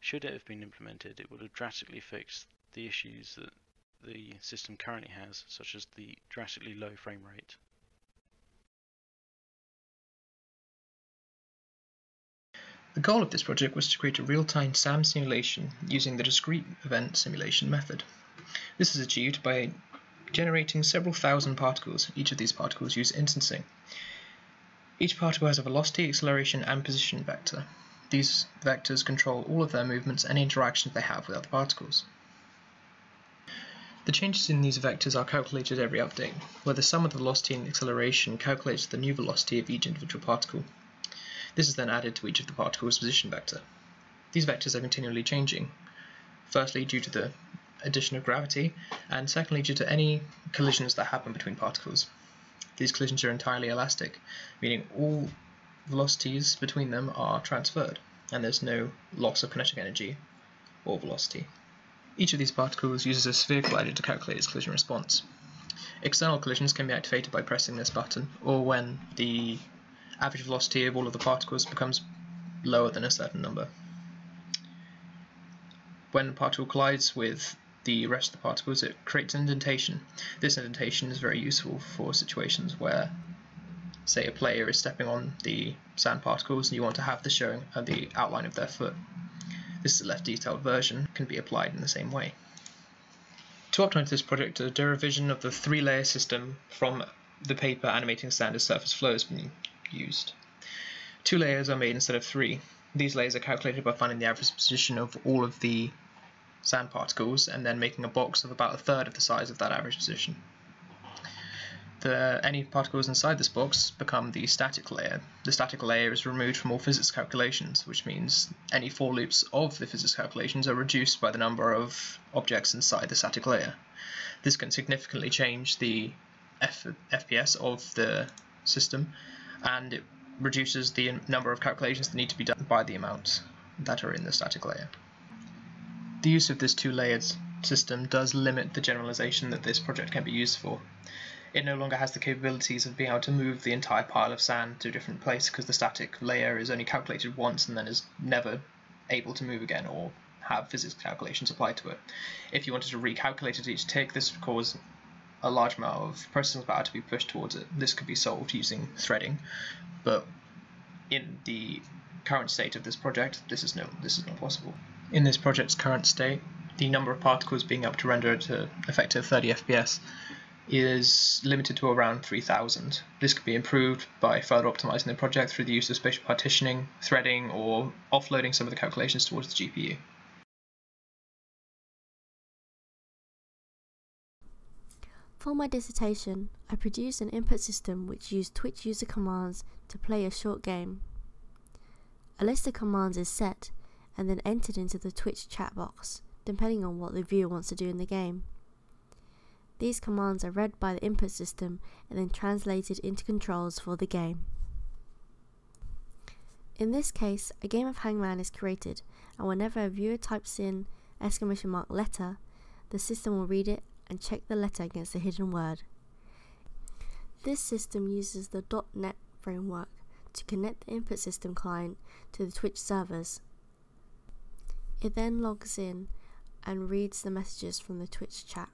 Should it have been implemented, it would have drastically fixed the issues that the system currently has, such as the drastically low frame rate. The goal of this project was to create a real-time SAM simulation using the discrete event simulation method. This is achieved by generating several thousand particles. Each of these particles use instancing. Each particle has a velocity, acceleration, and position vector. These vectors control all of their movements and interactions they have with other particles. The changes in these vectors are calculated every update, where the sum of the velocity and acceleration calculates the new velocity of each individual particle. This is then added to each of the particles' position vector. These vectors are continually changing, firstly due to the addition of gravity, and secondly due to any collisions that happen between particles. These collisions are entirely elastic, meaning all velocities between them are transferred, and there's no loss of kinetic energy or velocity. Each of these particles uses a sphere collider to calculate its collision response. External collisions can be activated by pressing this button, or when the average velocity of all of the particles becomes lower than a certain number. When a particle collides with the rest of the particles, it creates an indentation. This indentation is very useful for situations where, say, a player is stepping on the sand particles and you want to have the showing of the outline of their foot. This is a less detailed version, can be applied in the same way. To optimize this project, a derivation of the 3-layer system from the paper animating sand as surface flow has been used. 2 layers are made instead of 3. These layers are calculated by finding the average position of all of the sand particles and then making a box of about a third of the size of that average position. Any particles inside this box become the static layer. The static layer is removed from all physics calculations, which means any for loops of the physics calculations are reduced by the number of objects inside the static layer. This can significantly change the FPS of the system, and it reduces the number of calculations that need to be done by the amounts that are in the static layer. The use of this 2-layered system does limit the generalization that this project can be used for. It no longer has the capabilities of being able to move the entire pile of sand to a different place because the static layer is only calculated once and then is never able to move again or have physics calculations applied to it. If you wanted to recalculate it each tick, this would cause a large amount of processing power to be pushed towards it. This could be solved using threading, but in the current state of this project, this is not possible. In this project's current state, the number of particles being able to render to effective 30 FPS is limited to around 3,000. This could be improved by further optimizing the project through the use of spatial partitioning, threading, or offloading some of the calculations towards the GPU. For my dissertation, I produced an input system which used Twitch user commands to play a short game. A list of commands is set and then entered into the Twitch chat box, depending on what the viewer wants to do in the game. These commands are read by the input system and then translated into controls for the game. In this case, a game of Hangman is created, and whenever a viewer types in !letter, the system will read it and check the letter against the hidden word. This system uses the .NET framework to connect the input system client to the Twitch servers. It then logs in and reads the messages from the Twitch chat.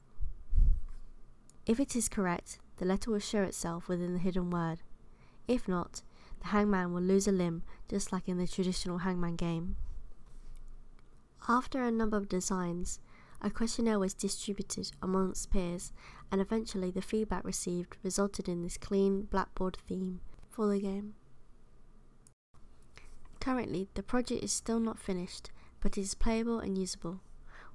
If it is correct, the letter will show itself within the hidden word. If not, the hangman will lose a limb, just like in the traditional hangman game. After a number of designs, a questionnaire was distributed amongst peers, and eventually the feedback received resulted in this clean Blackboard theme for the game. Currently, the project is still not finished, but it is playable and usable.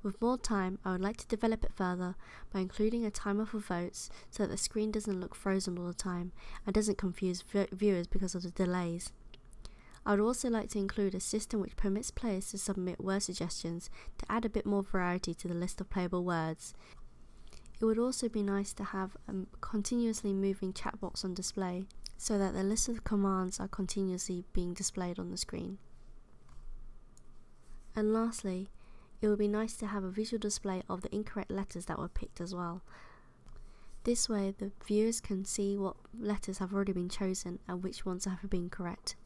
With more time, I would like to develop it further by including a timer for votes so that the screen doesn't look frozen all the time and doesn't confuse viewers because of the delays. I would also like to include a system which permits players to submit word suggestions to add a bit more variety to the list of playable words. It would also be nice to have a continuously moving chat box on display so that the list of commands are continuously being displayed on the screen. And lastly, it would be nice to have a visual display of the incorrect letters that were picked as well. This way the viewers can see what letters have already been chosen and which ones have been correct.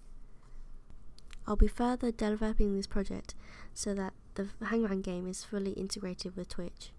I'll be further developing this project so that the Hangman game is fully integrated with Twitch.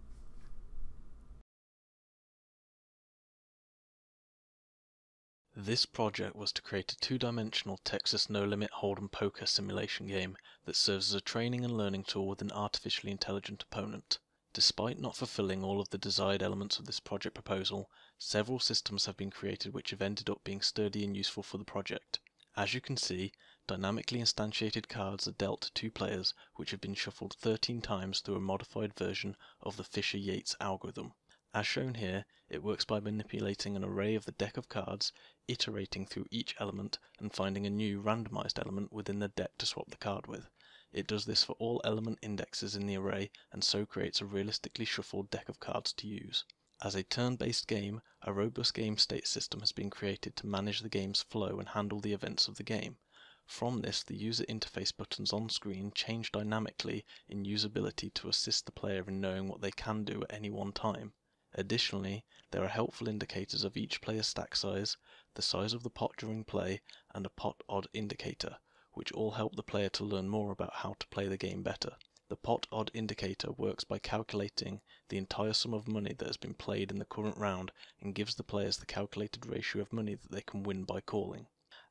This project was to create a two-dimensional Texas no-limit hold'em poker simulation game that serves as a training and learning tool with an artificially intelligent opponent. Despite not fulfilling all of the desired elements of this project proposal, several systems have been created which have ended up being sturdy and useful for the project. As you can see, dynamically instantiated cards are dealt to two players which have been shuffled 13 times through a modified version of the Fisher-Yates algorithm. As shown here, it works by manipulating an array of the deck of cards, iterating through each element, and finding a new randomized element within the deck to swap the card with. It does this for all element indexes in the array, and so creates a realistically shuffled deck of cards to use. As a turn-based game, a robust game state system has been created to manage the game's flow and handle the events of the game. From this, the user interface buttons on screen change dynamically in usability to assist the player in knowing what they can do at any one time. Additionally, there are helpful indicators of each player's stack size, the size of the pot during play, and a pot odd indicator, which all help the player to learn more about how to play the game better. The pot odd indicator works by calculating the entire sum of money that has been played in the current round and gives the players the calculated ratio of money that they can win by calling.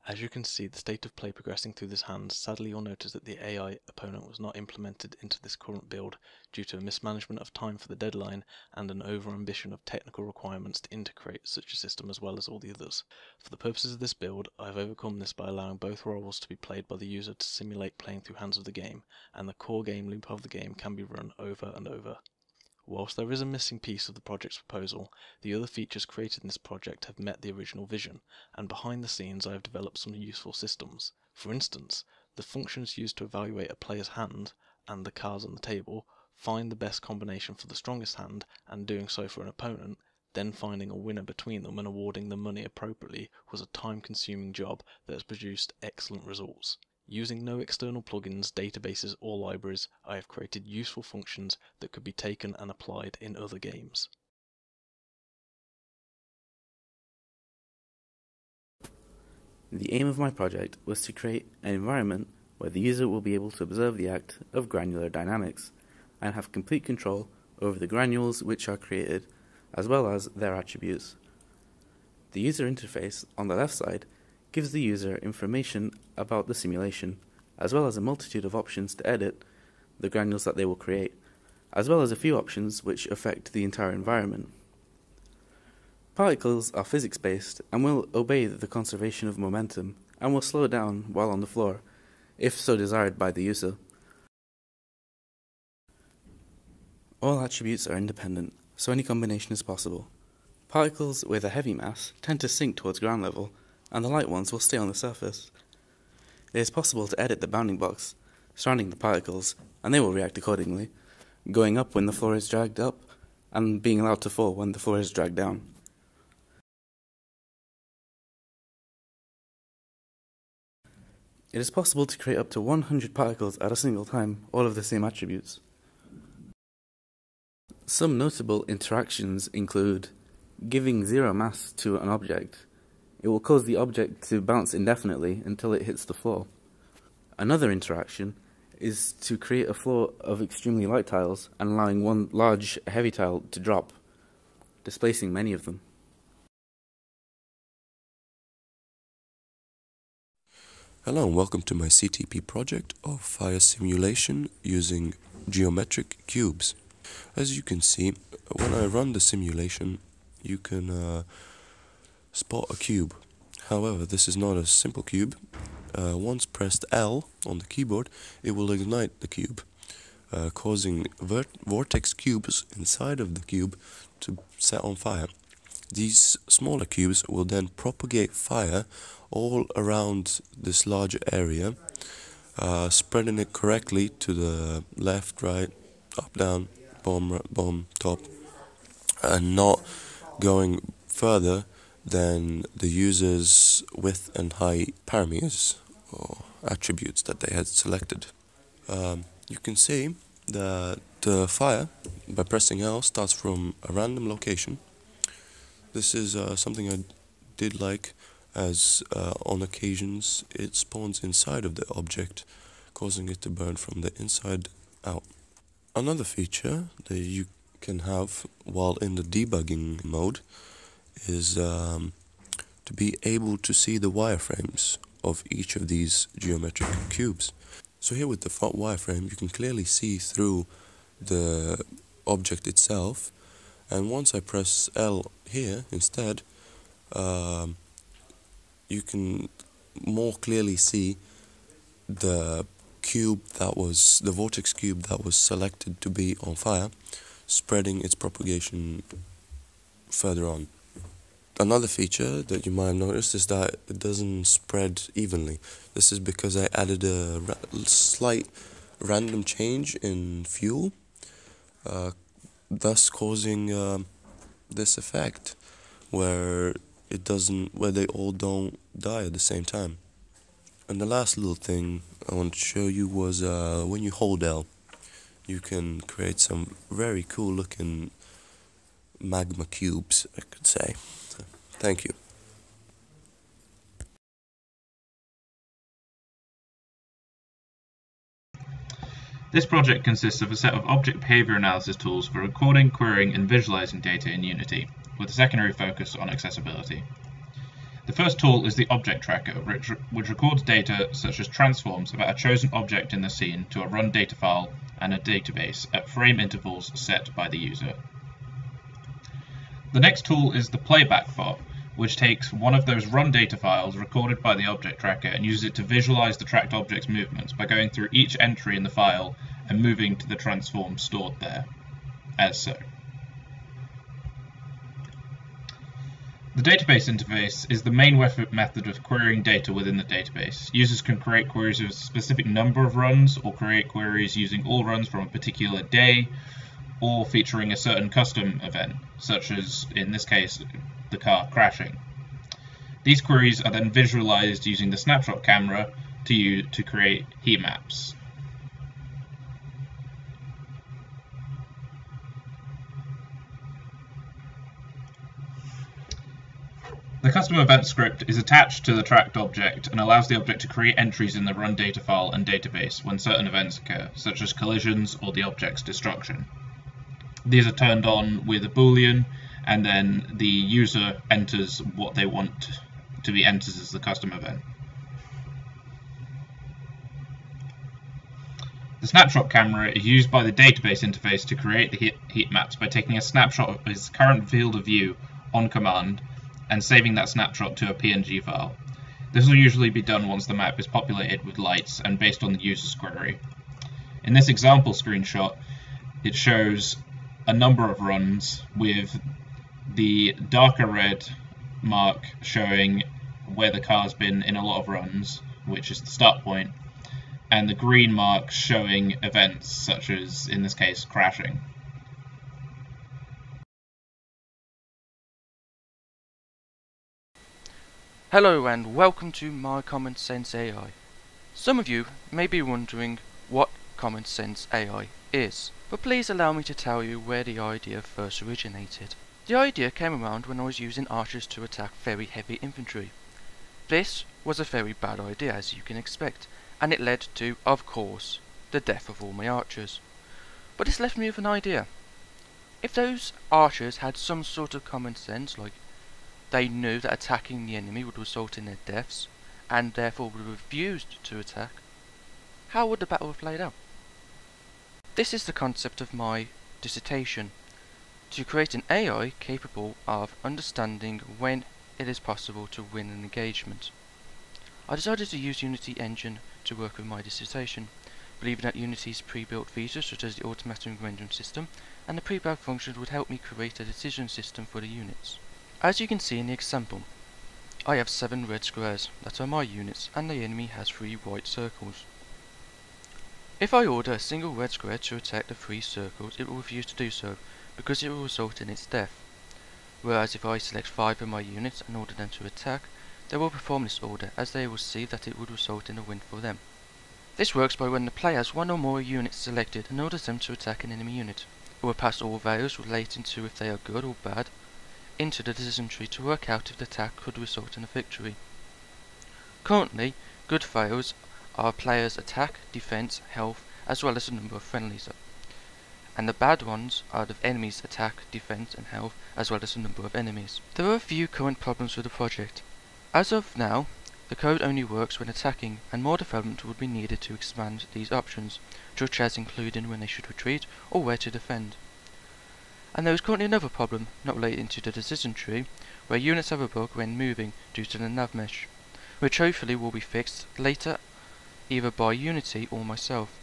As you can see the state of play progressing through this hand, sadly you'll notice that the AI opponent was not implemented into this current build due to a mismanagement of time for the deadline and an over-ambition of technical requirements to integrate such a system as well as all the others. For the purposes of this build, I have overcome this by allowing both roles to be played by the user to simulate playing through hands of the game, and the core game loop of the game can be run over and over. Whilst there is a missing piece of the project's proposal, the other features created in this project have met the original vision, and behind the scenes I have developed some useful systems. For instance, the functions used to evaluate a player's hand and the cards on the table, find the best combination for the strongest hand and doing so for an opponent, then finding a winner between them and awarding the money appropriately was a time-consuming job that has produced excellent results. Using no external plugins, databases or libraries, I have created useful functions that could be taken and applied in other games. The aim of my project was to create an environment where the user will be able to observe the act of granular dynamics and have complete control over the granules which are created, as well as their attributes. The user interface on the left side gives the user information about the simulation, as well as a multitude of options to edit the granules that they will create, as well as a few options which affect the entire environment. Particles are physics-based and will obey the conservation of momentum and will slow down while on the floor, if so desired by the user. All attributes are independent, so any combination is possible. Particles with a heavy mass tend to sink towards ground level, and the light ones will stay on the surface. It is possible to edit the bounding box surrounding the particles, and they will react accordingly, going up when the floor is dragged up, and being allowed to fall when the floor is dragged down. It is possible to create up to 100 particles at a single time, all of the same attributes. Some notable interactions include giving zero mass to an object. It will cause the object to bounce indefinitely until it hits the floor. Another interaction is to create a floor of extremely light tiles and allowing one large heavy tile to drop, displacing many of them. Hello and welcome to my CTP project of fire simulation using geometric cubes. As you can see, when I run the simulation, you can spot a cube. However, this is not a simple cube. Once pressed L on the keyboard, it will ignite the cube, causing vortex cubes inside of the cube to set on fire. These smaller cubes will then propagate fire all around this larger area, spreading it correctly to the left, right, up, down, bottom, top, and not going further than the user's width and height parameters or attributes that they had selected. You can see that the fire, by pressing L, starts from a random location. This is something I did like, as on occasions it spawns inside of the object, causing it to burn from the inside out. Another feature that you can have while in the debugging mode is to be able to see the wireframes of each of these geometric cubes. So here with the wireframe, you can clearly see through the object itself, and once I press L here instead, you can more clearly see the vortex cube that was selected to be on fire, spreading its propagation further on. Another feature that you might have noticed is that it doesn't spread evenly. This is because I added a slight random change in fuel, thus causing this effect where they all don't die at the same time. And the last little thing I want to show you was when you hold L, you can create some very cool looking magma cubes, I could say. So, thank you. This project consists of a set of object behavior analysis tools for recording, querying, and visualizing data in Unity, with a secondary focus on accessibility. The first tool is the object tracker, which records data such as transforms about a chosen object in the scene to a run data file and a database at frame intervals set by the user. The next tool is the playback bot, which takes one of those run data files recorded by the object tracker and uses it to visualize the tracked object's movements by going through each entry in the file and moving to the transform stored there, as so. The database interface is the main method of querying data within the database. Users can create queries with a specific number of runs, or create queries using all runs from a particular day, or featuring a certain custom event, such as, in this case, the car crashing. These queries are then visualized using the snapshot camera to create heat maps. The custom event script is attached to the tracked object and allows the object to create entries in the run data file and database when certain events occur, such as collisions or the object's destruction. These are turned on with a boolean, and then the user enters what they want to be entered as the custom event. The snapshot camera is used by the database interface to create the heat maps by taking a snapshot of its current field of view on command and saving that snapshot to a PNG file. This will usually be done once the map is populated with lights and based on the user's query. In this example screenshot, it shows a number of runs with the darker red mark showing where the car's been in a lot of runs, which is the start point, and the green mark showing events such as, in this case, crashing. Hello and welcome to my Common Sense AI. Some of you may be wondering what Common Sense AI is, but please allow me to tell you where the idea first originated. The idea came around when I was using archers to attack very heavy infantry. This was a very bad idea, as you can expect, and it led to, of course, the death of all my archers. But this left me with an idea. If those archers had some sort of common sense, like they knew that attacking the enemy would result in their deaths, and therefore would have refused to attack, how would the battle have played out? This is the concept of my dissertation, to create an AI capable of understanding when it is possible to win an engagement. I decided to use Unity engine to work with my dissertation, believing that Unity's pre-built features such as the automatic rendering system and the pre-built functions would help me create a decision system for the units. As you can see in the example, I have 7 red squares that are my units and the enemy has 3 white circles. If I order a single red square to attack the 3 circles, it will refuse to do so because it will result in its death. Whereas if I select 5 of my units and order them to attack, they will perform this order as they will see that it would result in a win for them. This works by when the player has 1 or more units selected and orders them to attack an enemy unit. It will pass all values relating to if they are good or bad into the decision tree to work out if the attack could result in a victory. Currently, good values are players' attack, defense, health, as well as the number of friendlies, and the bad ones are the enemies' attack, defense and health, as well as the number of enemies. There are a few current problems with the project. As of now, the code only works when attacking, and more development would be needed to expand these options, such as including when they should retreat or where to defend. And there is currently another problem not relating to the decision tree, where units have a bug when moving due to the nav mesh, which hopefully will be fixed later either by Unity or myself.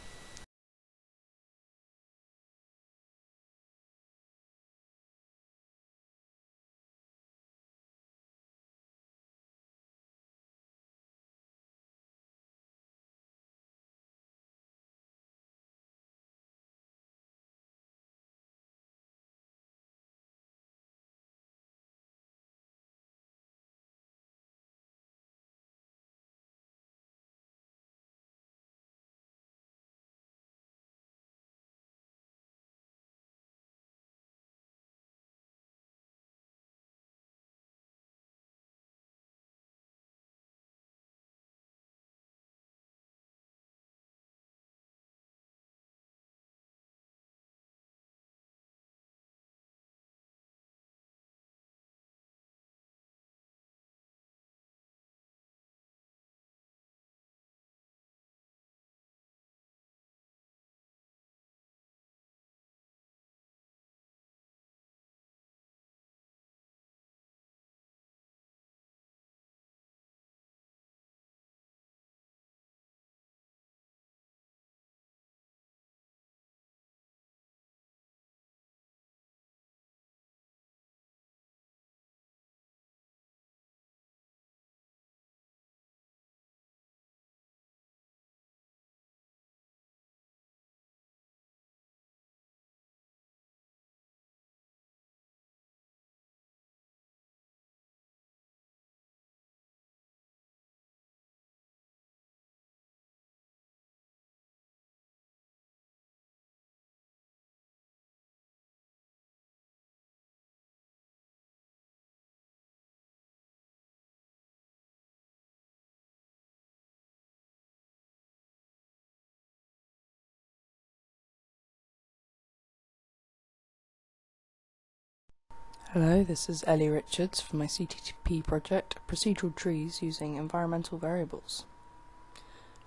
Hello, this is Ellie Richards for my CTP project, Procedural Trees using Environmental Variables.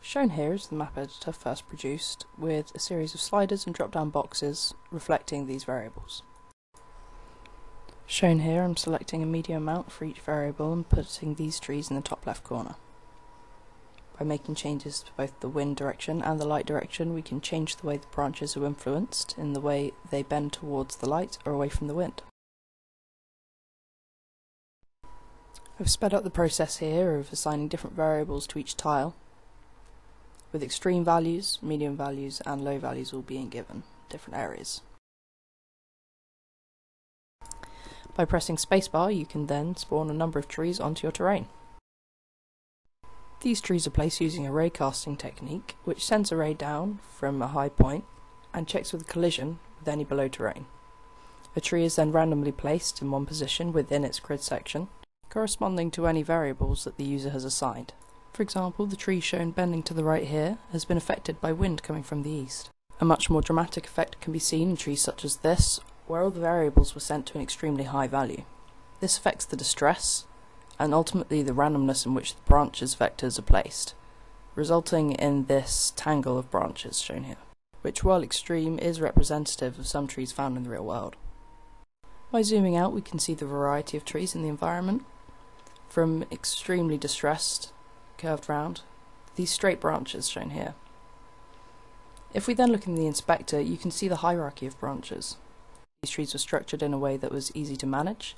Shown here is the map editor first produced, with a series of sliders and drop-down boxes reflecting these variables. Shown here, I'm selecting a medium amount for each variable and putting these trees in the top left corner. By making changes to both the wind direction and the light direction, we can change the way the branches are influenced in the way they bend towards the light or away from the wind. I've sped up the process here of assigning different variables to each tile, with extreme values, medium values and low values all being given different areas. By pressing spacebar, you can then spawn a number of trees onto your terrain. These trees are placed using a ray casting technique, which sends a ray down from a high point and checks with a collision with any below terrain. A tree is then randomly placed in one position within its grid section, corresponding to any variables that the user has assigned. For example, the tree shown bending to the right here has been affected by wind coming from the east. A much more dramatic effect can be seen in trees such as this, where all the variables were sent to an extremely high value. This affects the distress, and ultimately the randomness in which the branches vectors are placed, resulting in this tangle of branches shown here, which while extreme is representative of some trees found in the real world. By zooming out, we can see the variety of trees in the environment, from extremely distressed, curved round, these straight branches shown here. If we then look in the inspector, you can see the hierarchy of branches. These trees were structured in a way that was easy to manage,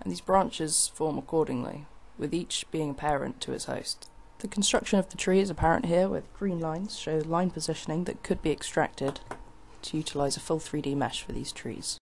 and these branches form accordingly, with each being apparent to its host. The construction of the tree is apparent here, with green lines show line positioning that could be extracted to utilise a full 3D mesh for these trees.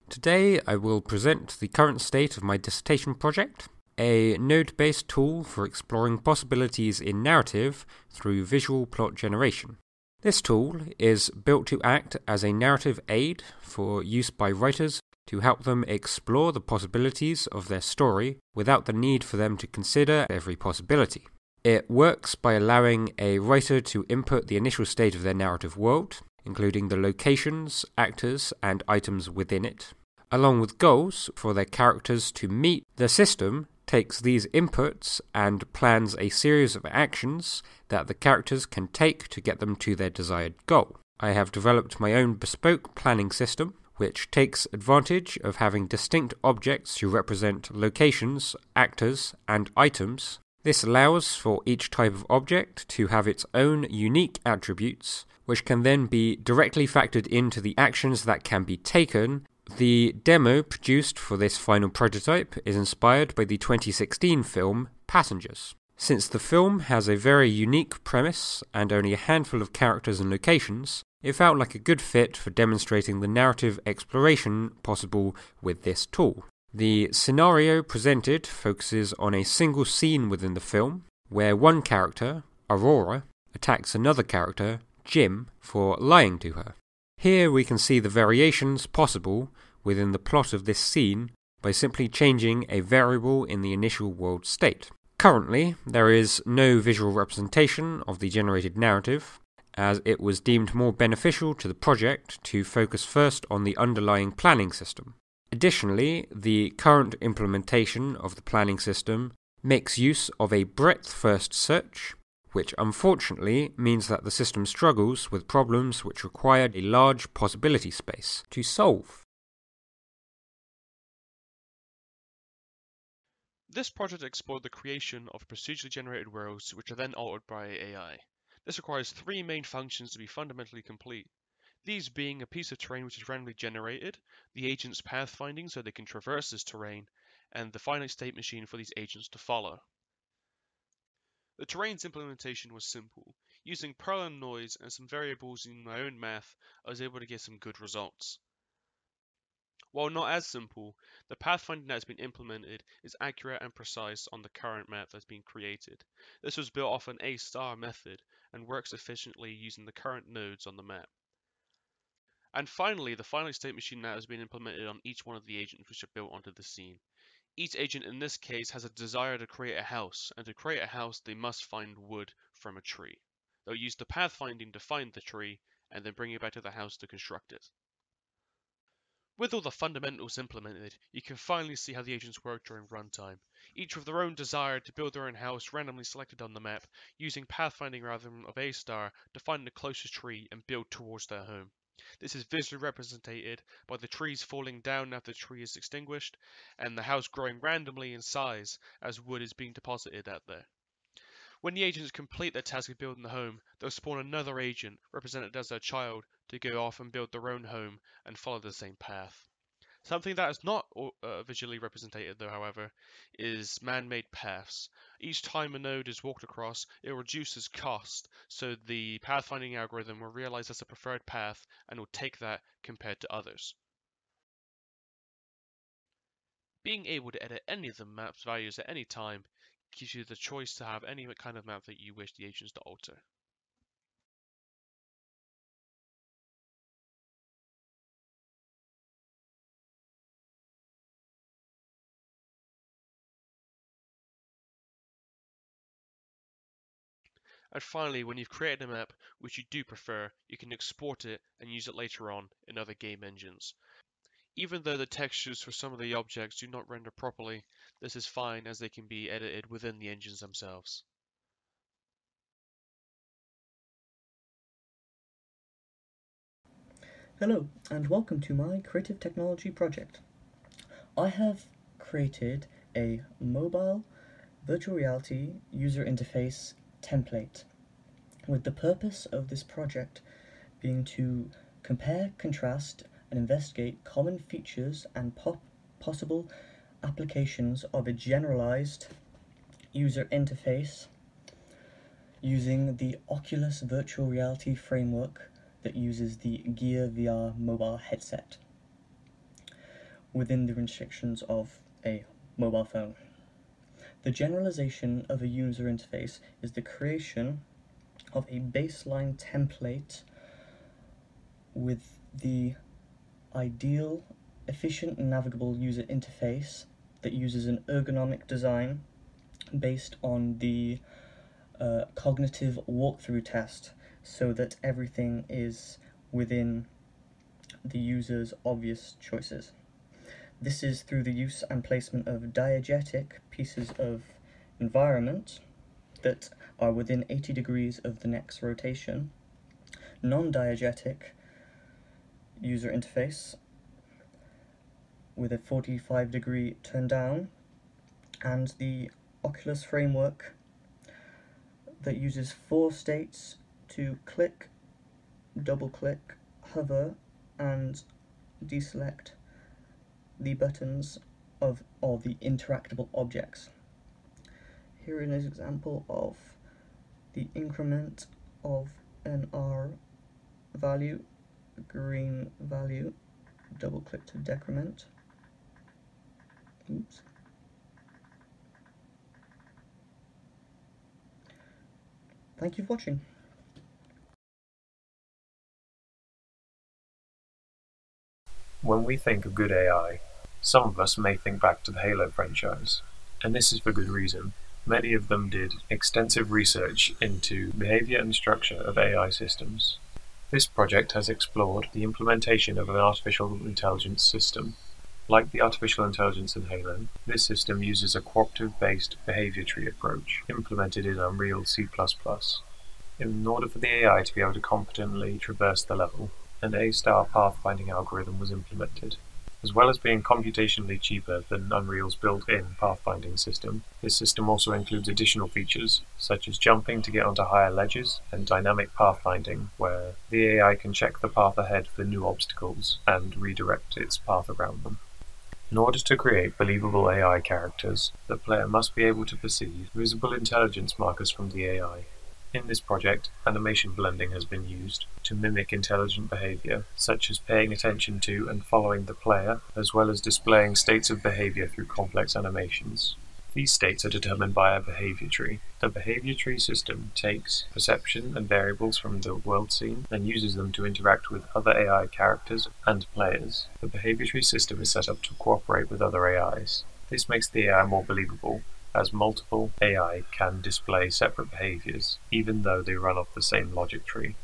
Today I will present the current state of my dissertation project, a node-based tool for exploring possibilities in narrative through visual plot generation. This tool is built to act as a narrative aid for use by writers to help them explore the possibilities of their story without the need for them to consider every possibility. It works by allowing a writer to input the initial state of their narrative world, including the locations, actors, and items within it, along with goals for their characters to meet. The system takes these inputs and plans a series of actions that the characters can take to get them to their desired goal. I have developed my own bespoke planning system, which takes advantage of having distinct objects to represent locations, actors, and items. This allows for each type of object to have its own unique attributes, which can then be directly factored into the actions that can be taken. The demo produced for this final prototype is inspired by the 2016 film Passengers. Since the film has a very unique premise and only a handful of characters and locations, it felt like a good fit for demonstrating the narrative exploration possible with this tool. The scenario presented focuses on a single scene within the film, where one character, Aurora, attacks another character, Jim, for lying to her. Here we can see the variations possible within the plot of this scene by simply changing a variable in the initial world state. Currently, there is no visual representation of the generated narrative, as it was deemed more beneficial to the project to focus first on the underlying planning system. Additionally, the current implementation of the planning system makes use of a breadth-first search, which unfortunately means that the system struggles with problems which required a large possibility space to solve. This project explored the creation of procedurally generated worlds which are then altered by AI. This requires three main functions to be fundamentally complete. These being a piece of terrain which is randomly generated, the agent's pathfinding so they can traverse this terrain, and the finite state machine for these agents to follow. The terrain's implementation was simple. Using Perl and noise and some variables in my own math, I was able to get some good results. While not as simple, the pathfinding that has been implemented is accurate and precise on the current map that's been created. This was built off an A* method and works efficiently using the current nodes on the map. And finally, the finite state machine that has been implemented on each one of the agents which are built onto the scene. Each agent in this case has a desire to create a house, and to create a house they must find wood from a tree. They'll use the pathfinding to find the tree, and then bring it back to the house to construct it. With all the fundamentals implemented, you can finally see how the agents work during runtime, each with their own desire to build their own house randomly selected on the map, using pathfinding rather than of A* to find the closest tree and build towards their home. This is visually represented by the trees falling down after the tree is extinguished, and the house growing randomly in size as wood is being deposited out there. When the agents complete their task of building the home, they'll spawn another agent, represented as their child, to go off and build their own home and follow the same path. Something that is not visually represented though, however, is man-made paths. Each time a node is walked across, it reduces cost, so the pathfinding algorithm will realize that's a preferred path and will take that compared to others. Being able to edit any of the map's values at any time gives you the choice to have any kind of map that you wish the agents to alter. And finally, when you've created a map which you do prefer, you can export it and use it later on in other game engines. Even though the textures for some of the objects do not render properly, this is fine as they can be edited within the engines themselves. Hello, and welcome to my creative technology project. I have created a mobile virtual reality user interface template, with the purpose of this project being to compare, contrast, and investigate common features and possible applications of a generalized user interface using the Oculus virtual reality framework that uses the Gear VR mobile headset within the restrictions of a mobile phone. The generalization of a user interface is the creation of a baseline template with the ideal, efficient and navigable user interface that uses an ergonomic design based on the cognitive walkthrough test, so that everything is within the user's obvious choices. This is through the use and placement of diegetic pieces of environment that are within 80 degrees of the next rotation, non-diegetic user interface with a 45-degree turn down, and the Oculus framework that uses 4 states to click, double-click, hover, and deselect the buttons of all the interactable objects. Here is an example of the increment of an R value, a green value, double-click to decrement. Oops. Thank you for watching. When we think of good AI, some of us may think back to the Halo franchise, and this is for good reason. Many of them did extensive research into behavior and structure of AI systems. This project has explored the implementation of an artificial intelligence system. Like the artificial intelligence in Halo, this system uses a cooperative-based behavior tree approach implemented in Unreal C++. In order for the AI to be able to competently traverse the level, an A-star pathfinding algorithm was implemented. As well as being computationally cheaper than Unreal's built-in pathfinding system, this system also includes additional features, such as jumping to get onto higher ledges and dynamic pathfinding, where the AI can check the path ahead for new obstacles and redirect its path around them. In order to create believable AI characters, the player must be able to perceive visible intelligence markers from the AI. In this project, animation blending has been used to mimic intelligent behavior, such as paying attention to and following the player, as well as displaying states of behavior through complex animations. These states are determined by a behavior tree. The behavior tree system takes perception and variables from the world scene and uses them to interact with other AI characters and players. The behavior tree system is set up to cooperate with other AIs. This makes the AI more believable, as multiple AI can display separate behaviors, even though they run off the same logic tree.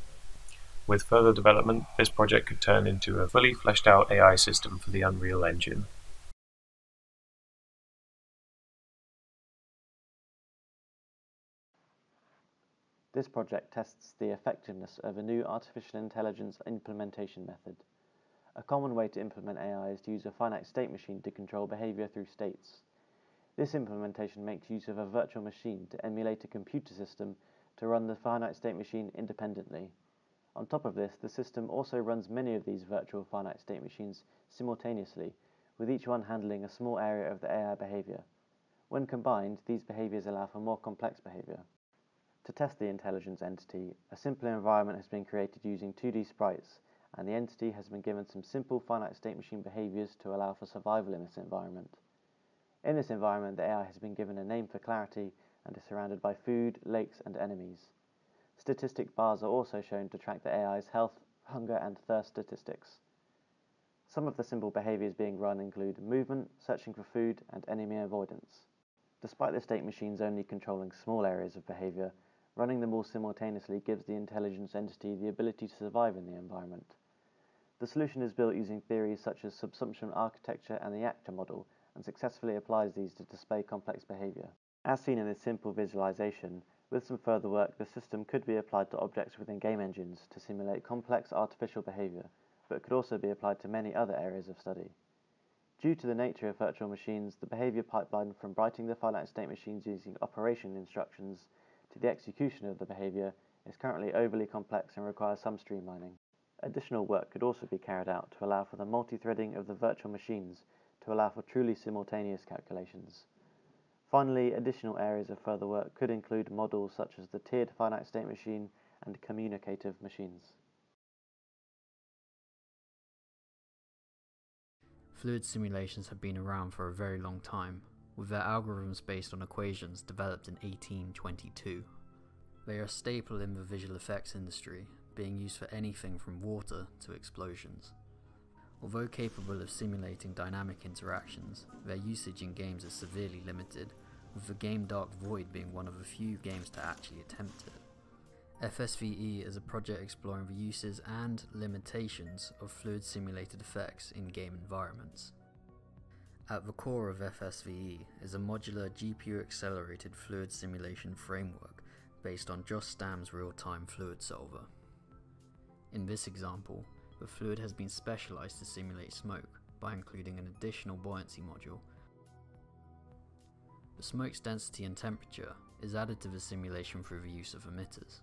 With further development, this project could turn into a fully fleshed out AI system for the Unreal Engine. This project tests the effectiveness of a new artificial intelligence implementation method. A common way to implement AI is to use a finite state machine to control behavior through states. This implementation makes use of a virtual machine to emulate a computer system to run the finite state machine independently. On top of this, the system also runs many of these virtual finite state machines simultaneously, with each one handling a small area of the AI behavior. When combined, these behaviors allow for more complex behavior. To test the intelligence entity, a simple environment has been created using 2D sprites, and the entity has been given some simple finite state machine behaviors to allow for survival in this environment. In this environment, the AI has been given a name for clarity and is surrounded by food, lakes, and enemies. Statistic bars are also shown to track the AI's health, hunger, and thirst statistics. Some of the simple behaviors being run include movement, searching for food, and enemy avoidance. Despite the state machines only controlling small areas of behavior, running them all simultaneously gives the intelligence entity the ability to survive in the environment. The solution is built using theories such as subsumption architecture and the actor model, and successfully applies these to display complex behavior. As seen in this simple visualization, with some further work, the system could be applied to objects within game engines to simulate complex artificial behavior, but could also be applied to many other areas of study. Due to the nature of virtual machines, the behavior pipeline from writing the finite state machines using operation instructions to the execution of the behavior is currently overly complex and requires some streamlining. Additional work could also be carried out to allow for the multi-threading of the virtual machines to allow for truly simultaneous calculations. Finally, additional areas of further work could include models such as the tiered finite state machine and communicative machines. Fluid simulations have been around for a very long time, with their algorithms based on equations developed in 1822. They are a staple in the visual effects industry, being used for anything from water to explosions. Although capable of simulating dynamic interactions, their usage in games is severely limited, with the game Dark Void being one of the few games to actually attempt it. FSVE is a project exploring the uses and limitations of fluid simulated effects in game environments. At the core of FSVE is a modular GPU accelerated fluid simulation framework based on Josh Stam's real-time fluid solver. In this example, the fluid has been specialized to simulate smoke by including an additional buoyancy module. The smoke's density and temperature is added to the simulation through the use of emitters.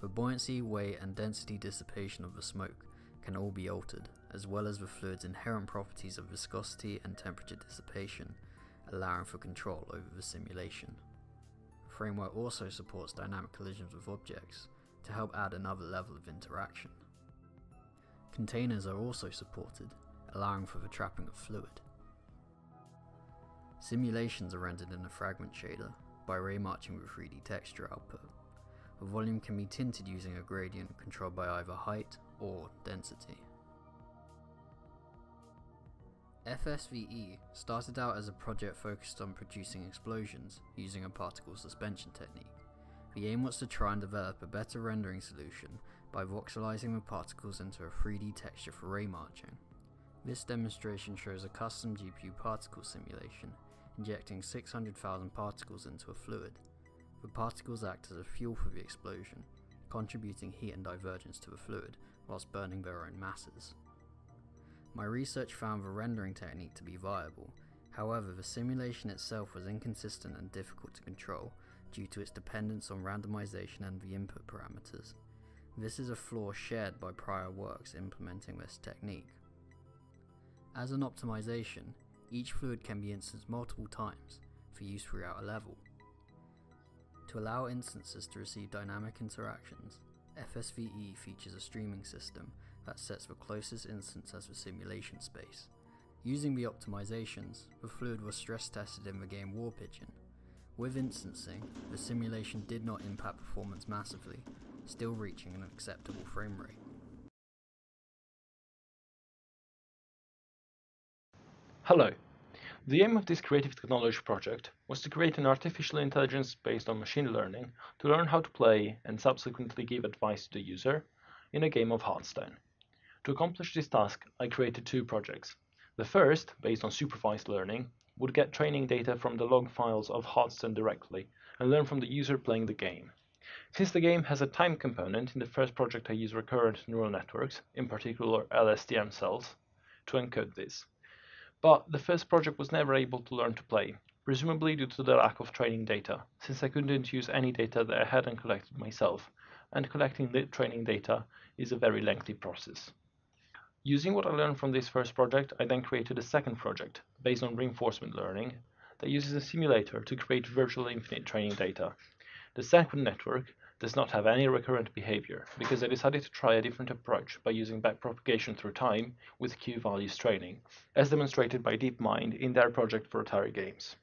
The buoyancy, weight and density dissipation of the smoke can all be altered, as well as the fluid's inherent properties of viscosity and temperature dissipation, allowing for control over the simulation. The framework also supports dynamic collisions with objects to help add another level of interaction. Containers are also supported, allowing for the trapping of fluid. Simulations are rendered in a fragment shader by ray-marching with 3D texture output. The volume can be tinted using a gradient controlled by either height or density. FSVE started out as a project focused on producing explosions using a particle suspension technique. The aim was to try and develop a better rendering solution by voxelizing the particles into a 3D texture for ray marching. This demonstration shows a custom GPU particle simulation injecting 600,000 particles into a fluid. The particles act as a fuel for the explosion, contributing heat and divergence to the fluid whilst burning their own masses. My research found the rendering technique to be viable, however the simulation itself was inconsistent and difficult to control due to its dependence on randomization and the input parameters. This is a flaw shared by prior works implementing this technique. As an optimization, each fluid can be instanced multiple times for use throughout a level. To allow instances to receive dynamic interactions, FSVE features a streaming system that sets the closest instance as the simulation space. Using the optimizations, the fluid was stress tested in the game War Pigeon. With instancing, the simulation did not impact performance massively, still reaching an acceptable frame rate. Hello. The aim of this creative technology project was to create an artificial intelligence based on machine learning to learn how to play and subsequently give advice to the user in a game of Hearthstone. To accomplish this task, I created two projects. The first, based on supervised learning, would get training data from the log files of Hearthstone directly and learn from the user playing the game. Since the game has a time component, in the first project I use recurrent neural networks, in particular LSTM cells, to encode this. But the first project was never able to learn to play, presumably due to the lack of training data, since I couldn't use any data that I hadn't collected myself, and collecting the training data is a very lengthy process. Using what I learned from this first project, I then created a second project, based on reinforcement learning, that uses a simulator to create virtually infinite training data. The second network does not have any recurrent behavior, because I decided to try a different approach by using backpropagation through time with Q-values training, as demonstrated by DeepMind in their project for Atari games.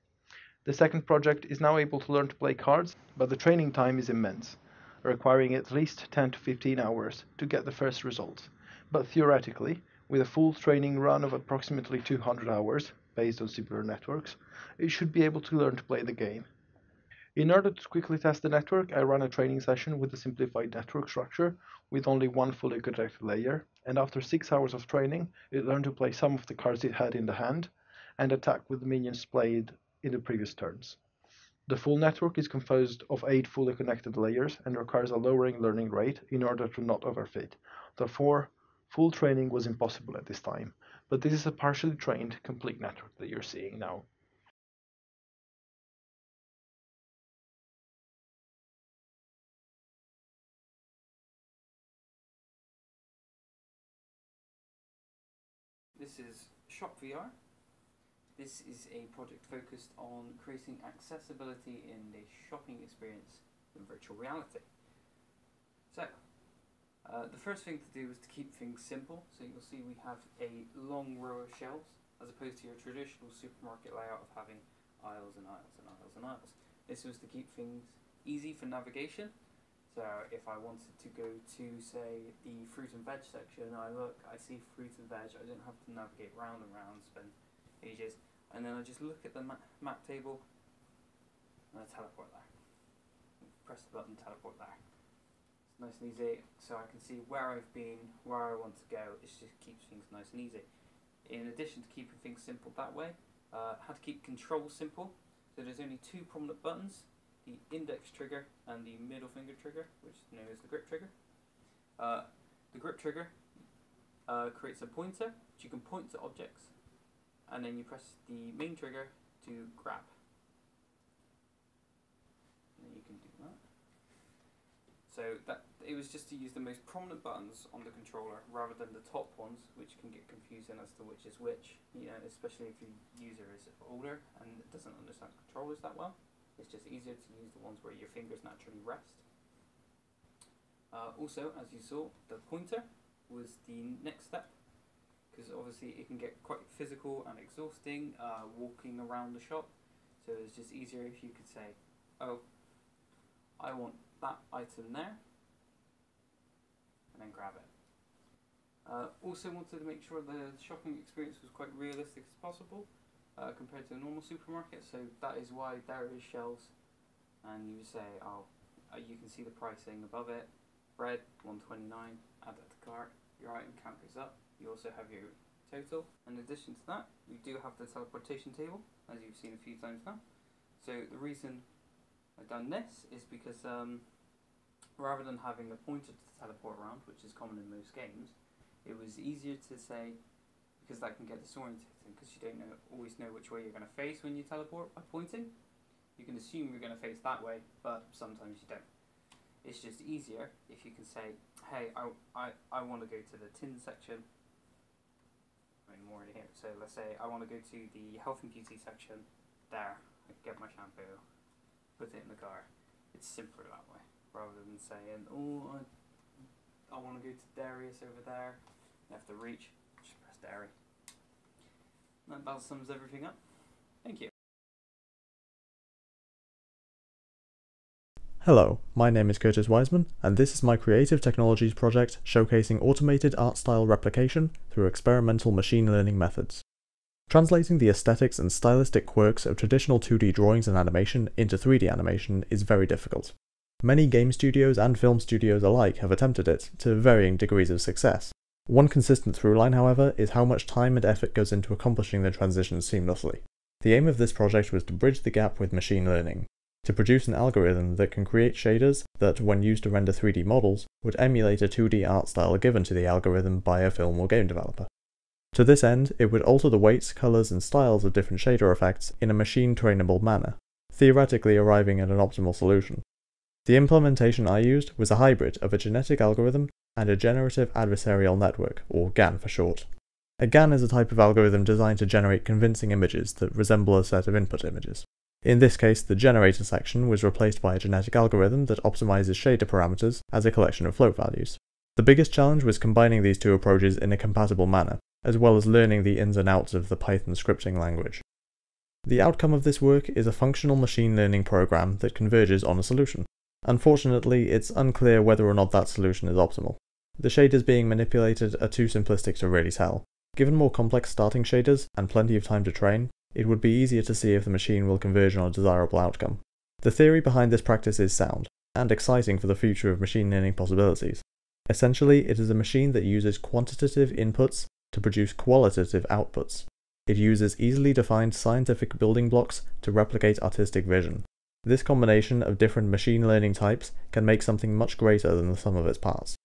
The second project is now able to learn to play cards, but the training time is immense, requiring at least 10 to 15 hours to get the first results. But theoretically, with a full training run of approximately 200 hours, based on similar networks, it should be able to learn to play the game. In order to quickly test the network, I ran a training session with a simplified network structure with only one fully connected layer, and after 6 hours of training, it learned to play some of the cards it had in the hand and attack with the minions played in the previous turns. The full network is composed of 8 fully connected layers and requires a lowering learning rate in order to not overfit. Therefore, full training was impossible at this time, but this is a partially trained, complete network that you're seeing now. This is ShopVR. This is a project focused on creating accessibility in the shopping experience in virtual reality. So, the first thing to do is to keep things simple. So you'll see we have a long row of shelves, as opposed to your traditional supermarket layout of having aisles and aisles and aisles and aisles. This was to keep things easy for navigation. So if I wanted to go to, say, the fruit and veg section, I see fruit and veg, I don't have to navigate round and round, spend ages, and then I just look at the map table, and I teleport there. press the button, teleport there. It's nice and easy, so I can see where I've been, where I want to go. It just keeps things nice and easy. In addition to keeping things simple that way, how to keep controls simple. So there's only two prominent buttons, the index trigger and the middle finger trigger, which is known as the grip trigger. The grip trigger creates a pointer, which you can point to objects, and then you press the main trigger to grab. And you can do that. So it was just to use the most prominent buttons on the controller rather than the top ones, which can get confusing as to which is which. You know, especially if your user is older and doesn't understand controllers that well. It's just easier to use the ones where your fingers naturally rest. Also, as you saw, the pointer was the next step, because obviously it can get quite physical and exhausting walking around the shop. So it's just easier if you could say, oh, I want that item there, and then grab it. Also wanted to make sure the shopping experience was quite realistic as possible compared to a normal supermarket, so that is why there is shelves, and you say, oh, you can see the pricing above it. Bread, $1.29, add that to cart, your item count goes up. You also have your total. In addition to that, you do have the teleportation table, as you've seen a few times now. So the reason I've done this is because rather than having a pointer to teleport around, which is common in most games, it was easier to say, because that can get disorientating, because you don't always know which way you're going to face when you teleport by pointing. You can assume you're going to face that way, but sometimes you don't. It's just easier if you can say, hey, I want to go to the tin section. I mean, more in here. So let's say I want to go to the health and beauty section. There, I can get my shampoo, put it in the car. It's simpler that way, rather than saying, oh, I want to go to Darius over there. You have to reach, just press Dairy. That about sums everything up. Thank you. Hello, my name is Curtis Wiseman, and this is my Creative Technologies project showcasing automated art style replication through experimental machine learning methods. Translating the aesthetics and stylistic quirks of traditional 2D drawings and animation into 3D animation is very difficult. Many game studios and film studios alike have attempted it, to varying degrees of success. One consistent through line, however, is how much time and effort goes into accomplishing the transitions seamlessly. The aim of this project was to bridge the gap with machine learning, to produce an algorithm that can create shaders that, when used to render 3D models, would emulate a 2D art style given to the algorithm by a film or game developer. To this end, it would alter the weights, colours and styles of different shader effects in a machine-trainable manner, theoretically arriving at an optimal solution. The implementation I used was a hybrid of a genetic algorithm and a generative adversarial network, or GAN for short. A GAN is a type of algorithm designed to generate convincing images that resemble a set of input images. In this case, the generator section was replaced by a genetic algorithm that optimizes shader parameters as a collection of float values. The biggest challenge was combining these two approaches in a compatible manner, as well as learning the ins and outs of the Python scripting language. The outcome of this work is a functional machine learning program that converges on a solution. Unfortunately, it's unclear whether or not that solution is optimal. The shaders being manipulated are too simplistic to really tell. Given more complex starting shaders and plenty of time to train, it would be easier to see if the machine will converge on a desirable outcome. The theory behind this practice is sound, and exciting for the future of machine learning possibilities. Essentially, it is a machine that uses quantitative inputs to produce qualitative outputs. It uses easily defined scientific building blocks to replicate artistic vision. This combination of different machine learning types can make something much greater than the sum of its parts.